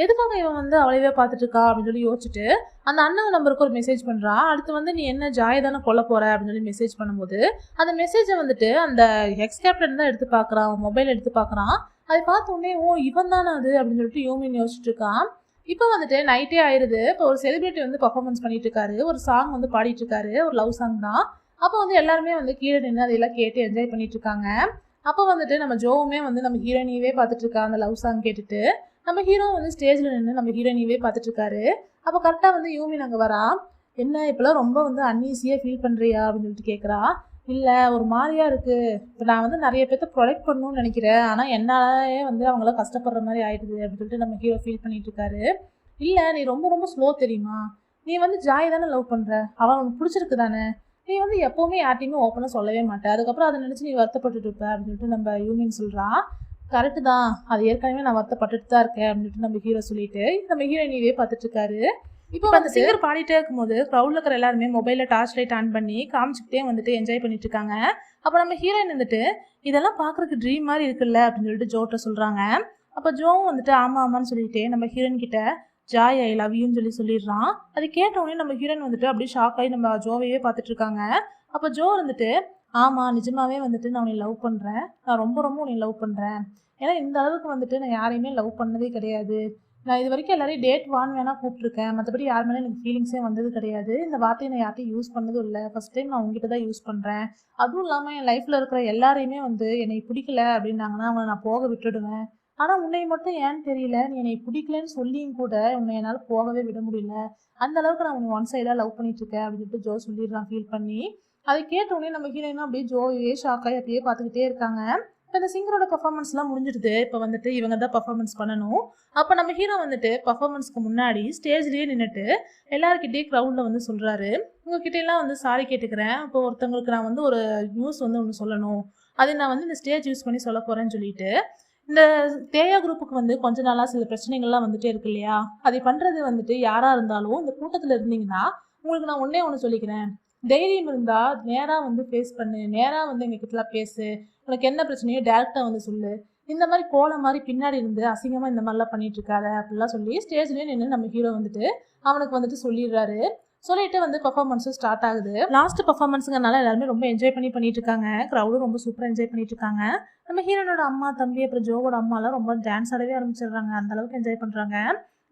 எதுக்காக இவன் வந்து அவளையவே பார்த்துட்டு இருக்கா அப்படின்னு சொல்லி யோசிச்சுட்டு அந்த அண்ணன் நம்பருக்கு ஒரு மெசேஜ் பண்ணுறா. அடுத்து வந்து நீ என்ன ஜாயை தானே கொல்ல போற அப்படின்னு சொல்லி மெசேஜ் பண்ணும்போது அந்த மெசேஜை வந்துட்டு அந்த எக்ஸ் கேப்டன் தான் எடுத்து பார்க்குறான், மொபைல் எடுத்து பார்க்குறான். அதை பார்த்தோன்னே ஓ இவன் தானே அது அப்படின்னு சொல்லிட்டு யூமின் யோசிச்சுட்டு இருக்கான். இப்போ வந்துட்டு நைட்டே ஆயிடுது. இப்போ ஒரு செலிபிரிட்டி வந்து பர்ஃபார்மன்ஸ் பண்ணிட்டு இருக்காரு, ஒரு சாங் வந்து பாடிட்டு இருக்காரு, ஒரு லவ் சாங் தான். அப்போ வந்து எல்லாருமே வந்து கீழே நின்று அதையெல்லாம் கேட்டு என்ஜாய் பண்ணிட்டு இருக்காங்க. அப்போ வந்துட்டு நம்ம ஜோவுமே வந்து நம்ம ஹீரோயினியவே பார்த்துட்டு இருக்கா அந்த லவ் சாங் கேட்டுட்டு. நம்ம ஹீரோ வந்து ஸ்டேஜில் நின்று நம்ம ஹீரோயினியவே பார்த்துட்டு இருக்காரு. அப்போ கரெக்டாக வந்து யூமின் அங்கே வரா. என்ன இப்போலாம் ரொம்ப வந்து அன்ஈஸியாக ஃபீல் பண்ணுறியா அப்படின்னு சொல்லிட்டு கேட்குறா. இல்லை ஒரு மாதிரியா இருக்குது, இப்போ நான் வந்து நிறைய பேர்த்த ப்ரொடெக்ட் பண்ணணும்னு நினைக்கிறேன், ஆனால் என்னாலே வந்து அவங்களாம் கஷ்டப்படுற மாதிரி ஆயிடுது அப்படின்னு சொல்லிட்டு நம்ம ஹீரோ ஃபீல் பண்ணிட்டு இருக்காரு. இல்லை நீ ரொம்ப ரொம்ப ஸ்லோ தெரியுமா, நீ வந்து ஜாய் தானே லவ் பண்ணுற, அவன் உனக்கு பிடிச்சிருக்கு தானே, நீ வந்து எப்போவுமே யார்ட்டையுமே ஓப்பனாக சொல்லவே மாட்டேன், அதுக்கப்புறம் அதை நினச்சி நீ வருத்தப்பட்டுட்டு இருப்ப அப்படின்னு சொல்லிட்டு நம்ம யூமின் சொல்கிறா. கரெக்டு தான், அது ஏற்கனவே நான் வருத்தப்பட்டுட்டு தான் இருக்கேன் அப்படின்னு சொல்லிட்டு நம்ம ஹீரோ சொல்லிட்டு நம்ம ஹீரோயினியே பார்த்துட்டு இருக்காரு. இப்போ அந்த சிங்கர் பாடிட்டே இருக்கும்போது க்ரௌடில் இருக்கிற எல்லாருமே மொபைலில் டார்ச் லைட் ஆன் பண்ணி காமிச்சிக்கிட்டே வந்துட்டு என்ஜாய் பண்ணிட்டு இருக்காங்க. அப்போ நம்ம ஹீரோயின் வந்துட்டு இதெல்லாம் பார்க்குறதுக்கு ட்ரீம் மாதிரி இருக்குல்ல அப்படின்னு சொல்லிட்டு ஜோட்ட சொல்கிறாங்க. அப்போ ஜோவும் வந்துட்டு ஆமாம் ஆமான்னு சொல்லிட்டு நம்ம ஹீரோயின் கிட்ட ஜாய் ஐ லவ் யூன்னு சொல்லிடுறான். அது கேட்டவுடனே நம்ம ஹீரோயின் வந்துட்டு அப்படியே ஷாக் ஆகி நம்ம ஜோவையே பார்த்துட்டு இருக்காங்க. அப்போ ஜோ வந்துட்டு ஆமாம் நிஜமாவே வந்துட்டு நான் உன்னை லவ் பண்ணுறேன், நான் ரொம்ப ரொம்ப உன்னை லவ் பண்ணுறேன், ஏன்னா இந்த அளவுக்கு வந்துட்டு நான் யாரையுமே லவ் பண்ணதே கிடையாது, நான் இது வரைக்கும் எல்லாரையும் டேட் வான் வேணால் கூப்பிட்ருக்கேன், மற்றபடி யார் மேலே எனக்கு ஃபீலிங்ஸே வந்தது கிடையாது, இந்த வார்த்தையை நான் யார்ட்டையும் யூஸ் பண்ணதும் இல்லை, ஃபஸ்ட் டைம் நான் உங்ககிட்ட தான் யூஸ் பண்ணுறேன், அதுவும் இல்லாமல் என் லைஃப்பில் இருக்கிற எல்லாரையுமே வந்து என்னை பிடிக்கல அப்படின்னாங்கன்னா அவனை நான் போக விட்டுடுவேன், ஆனால் உன்னை மட்டும் ஏன்னு தெரியல நீ என்னை பிடிக்கலன்னு சொல்லியும் கூட உன்னை என்னால் போகவே விட முடியல, அந்த அளவுக்கு நான் உன்னை ஒன் சைடாக லவ் பண்ணிட்டு இருக்கேன் அப்படின்னு சொல்லிட்டு ஜோ சொல்லிடுறான் ஃபீல் பண்ணி. அதை கேட்டோடனே நம்ம ஹீரோயினும் அப்படியே ஜோவே ஷாக் ஆகி அப்படியே பார்த்துக்கிட்டே இருக்காங்க. இப்போ இந்த சிங்கரோட பர்ஃபார்மன்ஸ்லாம் முடிஞ்சிடுது. இப்போ வந்துட்டு இவங்க தான் பர்ஃபார்மன்ஸ் பண்ணணும். அப்போ நம்ம ஹீரோ வந்துட்டு பர்ஃபார்மன்ஸ்க்கு முன்னாடி ஸ்டேஜ்லேயே நின்றுட்டு எல்லாருக்கிட்டே க்ரௌடில் வந்து சொல்கிறாரு, உங்ககிட்டலாம் வந்து சாரி கேட்டுக்கிறேன், இப்போ ஒருத்தவங்களுக்கு நான் வந்து ஒரு நியூஸ் வந்து ஒன்று சொல்லணும், அதை நான் வந்து இந்த ஸ்டேஜ் யூஸ் பண்ணி சொல்ல போகிறேன்னு சொல்லிட்டு இந்த தேயா குரூப்புக்கு வந்து கொஞ்ச நாளாக சில பிரச்சனைகள்லாம் வந்துட்டே இருக்கு இல்லையா, அதை பண்ணுறது வந்துட்டு யாராக இருந்தாலும் இந்த கூட்டத்தில் இருந்தீங்கன்னா உங்களுக்கு நான் ஒன்றே சொல்லிக்கிறேன், தைரியம் இருந்தால் நேராக வந்து ஃபேஸ் பண்ணு, நேராக வந்து எங்ககிட்டலாம் பேசு, உனக்கு என்ன பிரச்சனையோ டேரெக்டாக வந்து சொல்லு, இந்த மாதிரி கோலம் மாதிரி பின்னாடி இருந்து அசிங்கமாக இந்த மாதிரிலாம் பண்ணிட்டு இருக்காத அப்படிலாம் சொல்லி ஸ்டேஜ்லேயே நின்று நம்ம ஹீரோ வந்துட்டு அவனுக்கு வந்துட்டு சொல்லிடுறாரு. சொல்லிட்டு வந்து பர்ஃபார்மன்ஸும் ஸ்டார்ட் ஆகுது. லாஸ்ட் பர்ஃபார்மன்ஸுங்கிறனால எல்லாருமே ரொம்ப என்ஜாய் பண்ணிட்டு இருக்காங்க. க்ரௌடும் ரொம்ப சூப்பராக என்ஜாய் பண்ணிட்டு இருக்காங்க. நம்ம ஹீரோனோட அம்மா தம்பி அப்புறம் ஜோவோட அம்மாலாம் ரொம்ப டான்ஸ் ஆடவே ஆரம்பிச்சிடுறாங்க, அந்த அளவுக்கு என்ஜாய் பண்ணுறாங்க.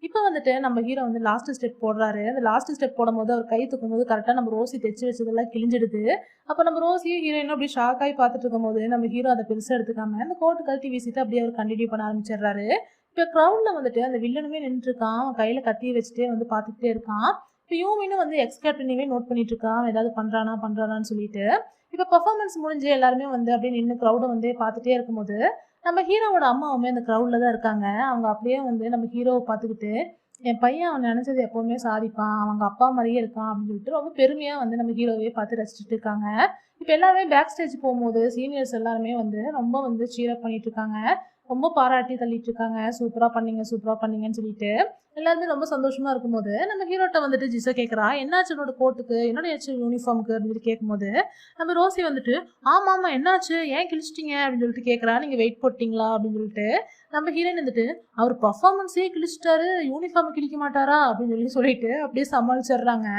இப்போ வந்துட்டு நம்ம ஹீரோ வந்து லாஸ்ட் ஸ்டெப் போடுறாரு. அந்த லாஸ்ட் ஸ்டெப் போடும்போது அவர் கை தூக்கும் போது கரெக்டாக நம்ம ரோசி தைச்சு வச்சதெல்லாம் கிழிஞ்சிடுது. அப்போ நம்ம ரோசியும் ஹீரோயினும் அப்படி ஷாக்காகி பார்த்துட்டு இருக்கும்போது நம்ம ஹீரோ அதை பெருசாக எடுத்துக்காம அந்த கோட்டு கழட்டி வீசிட்டு அப்படியே அவர் கண்டினியூ பண்ண ஆரம்பிச்சிடுறாரு. இப்போ க்ரௌட்ல வந்துட்டு அந்த வில்லனுமே நின்றுட்டு இருக்கான். அவன் கையில கத்தியை வச்சுட்டே வந்து பார்த்துக்கிட்டே இருக்கான். இப்போ யூமினும் வந்து எக்ஸ் கேப்டனையுமே நோட் பண்ணிட்டு இருக்கான். அவன் ஏதாவது பண்றானான்னு சொல்லிட்டு. இப்போ பெர்ஃபார்மன்ஸ் முடிஞ்சு எல்லாருமே வந்து அப்படியே நின்று க்ரௌடை வந்து பார்த்துட்டே இருக்கும்போது நம்ம ஹீரோவோட அம்மாவுமே அந்த க்ரௌட்ல தான் இருக்காங்க. அவங்க அப்படியே வந்து நம்ம ஹீரோவை பார்த்துக்கிட்டு என் பையன் அவன் நினைச்சது எப்பவுமே சாதிப்பான், அவங்க அப்பா மாதிரியே இருக்கான் அப்படின்னு சொல்லிட்டு ரொம்ப பெருமையா வந்து நம்ம ஹீரோவே பார்த்து ரசிச்சுட்டு இருக்காங்க. இப்போ எல்லாருமே பேக் ஸ்டேஜ் போகும்போது சீனியர்ஸ் எல்லாருமே வந்து ரொம்ப வந்து சீரப் பண்ணிட்டு இருக்காங்க. ரொம்ப பாராட்டி தள்ளிட்டு இருக்காங்க. சூப்பரா பண்ணீங்க, சூப்பரா பண்ணீங்கன்னு சொல்லிட்டு எல்லாருமே ரொம்ப சந்தோஷமா இருக்கும்போது நம்ம ஹீரோட்ட வந்துட்டு ஜிசா கேட்குறா, என்னாச்சு என்னோட கோட்டுக்கு, என்னோட ஏச்சு யூனிஃபார்முக்கு அப்படின்னு சொல்லி கேட்கும்போது நம்ம ரோசி வந்துட்டு ஆமா ஆமா என்னாச்சு, ஏன் கிழிச்சிட்டீங்க அப்படின்னு சொல்லிட்டு கேட்குறா, நீங்க வெயிட் போட்டீங்களா அப்படின்னு சொல்லிட்டு. நம்ம ஹீரோயின் வந்துட்டு அவர் பர்ஃபார்மன்ஸே கிழிச்சிட்டாரு, யூனிஃபார்ம் கிழிக்க மாட்டாரா அப்படின்னு சொல்லிட்டு அப்படியே சமாளிச்சிடுறாங்க.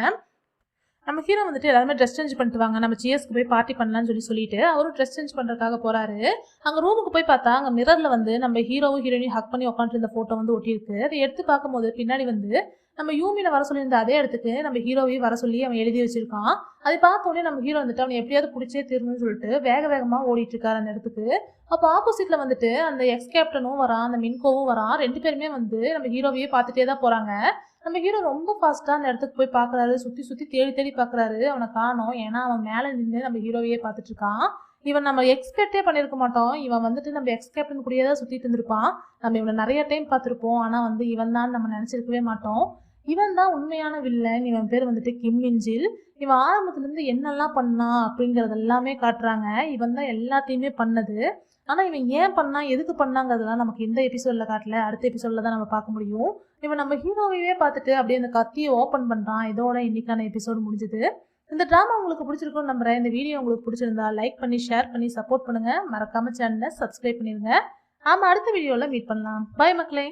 நம்ம ஹீரோ வந்துட்டு எல்லாருமே ட்ரெஸ் சேஞ்ச் பண்ணிட்டு வாங்க, நம்ம சிஎஸ்க்கு போய் பார்ட்டி பண்ணலாம்னு சொல்லிட்டு அவரும் ட்ரெஸ் சேஞ்ச் பண்ணுறதுக்காக போறாரு. அங்கே ரூமுக்கு போய் பார்த்தா அங்கே மிரர்ல வந்து நம்ம ஹீரோவும் ஹீரோயினையும் ஹக் பண்ணி உட்காந்துருந்த ஃபோட்டோ வந்து ஒட்டியிருக்கு. அதை எடுத்து பார்க்கும்போது பின்னாடி வந்து நம்ம யூமியில் வர சொல்லியிருந்த அதே இடத்துக்கு நம்ம ஹீரோவையும் வர சொல்லி அவன் எழுதி வச்சிருக்கான். அதை பார்த்தோன்னே நம்ம ஹீரோ வந்துட்டு அவனை எப்படியாவது பிடிச்சே தீரணும்னு சொல்லிட்டு வேக வேகமாக ஓடிட்டு இருக்காரு அந்த இடத்துக்கு. அப்போ ஆப்போசிட்ல வந்துட்டு அந்த எக்ஸ் கேப்டனும் வரான், அந்த மின்கோவும் வரான். ரெண்டு பேருமே வந்து நம்ம ஹீரோவையே பார்த்துட்டே தான் போறாங்க. நம்ம ஹீரோ ரொம்ப ஃபாஸ்ட்டாக அந்த இடத்துக்கு போய் பார்க்குறாரு. சுற்றி சுற்றி தேடி தேடி பார்க்குறாரு. அவனை காணோம். ஏன்னா அவன் மேலே நின்று நம்ம ஹீரோவையே பார்த்துட்டு இருக்கான். இவன் நம்ம எக்ஸ்பெக்டே பண்ணியிருக்க மாட்டோம். இவன் வந்துட்டு நம்ம எக்ஸ் கேப்டன் கூடயே தான் சுற்றிட்டு இருந்திருப்பான். நம்ம இவனை நிறைய டைம் பார்த்துருப்போம். ஆனால் வந்து இவன் தான் நம்ம நினச்சிருக்கவே மாட்டோம். இவன் தான் உண்மையான வில்லன். இவன் பேர் வந்துட்டு கிம் மின்ஜில். இவன் ஆரம்பத்துலேருந்து என்னெல்லாம் பண்ணான் அப்படிங்கிறது எல்லாமே காட்டுறாங்க. இவன் தான் எல்லாத்தையுமே பண்ணது. ஆனால் இவன் ஏன் பண்ணா, எதுக்கு பண்ணாங்கிறதுலாம் நமக்கு இந்த எபிசோடில் காட்டல. அடுத்த எபிசோடில் தான் நம்ம பார்க்க முடியும். இவன் நம்ம ஹீரோவையே பார்த்துட்டு அப்படியே அந்த கத்தியை ஓப்பன் பண்ணுறான். இதோட இன்னைக்கான எபிசோடு முடிஞ்சுது. இந்த ட்ராமா உங்களுக்கு பிடிச்சிருக்கும்னு நம்புறேன். இந்த வீடியோ உங்களுக்கு பிடிச்சிருந்தா லைக் பண்ணி ஷேர் பண்ணி சப்போர்ட் பண்ணுங்கள். மறக்காம சேனலை சப்ஸ்கிரைப் பண்ணிடுங்க. ஆமாம், அடுத்த வீடியோவில் மீட் பண்ணலாம். பாய் மக்களே.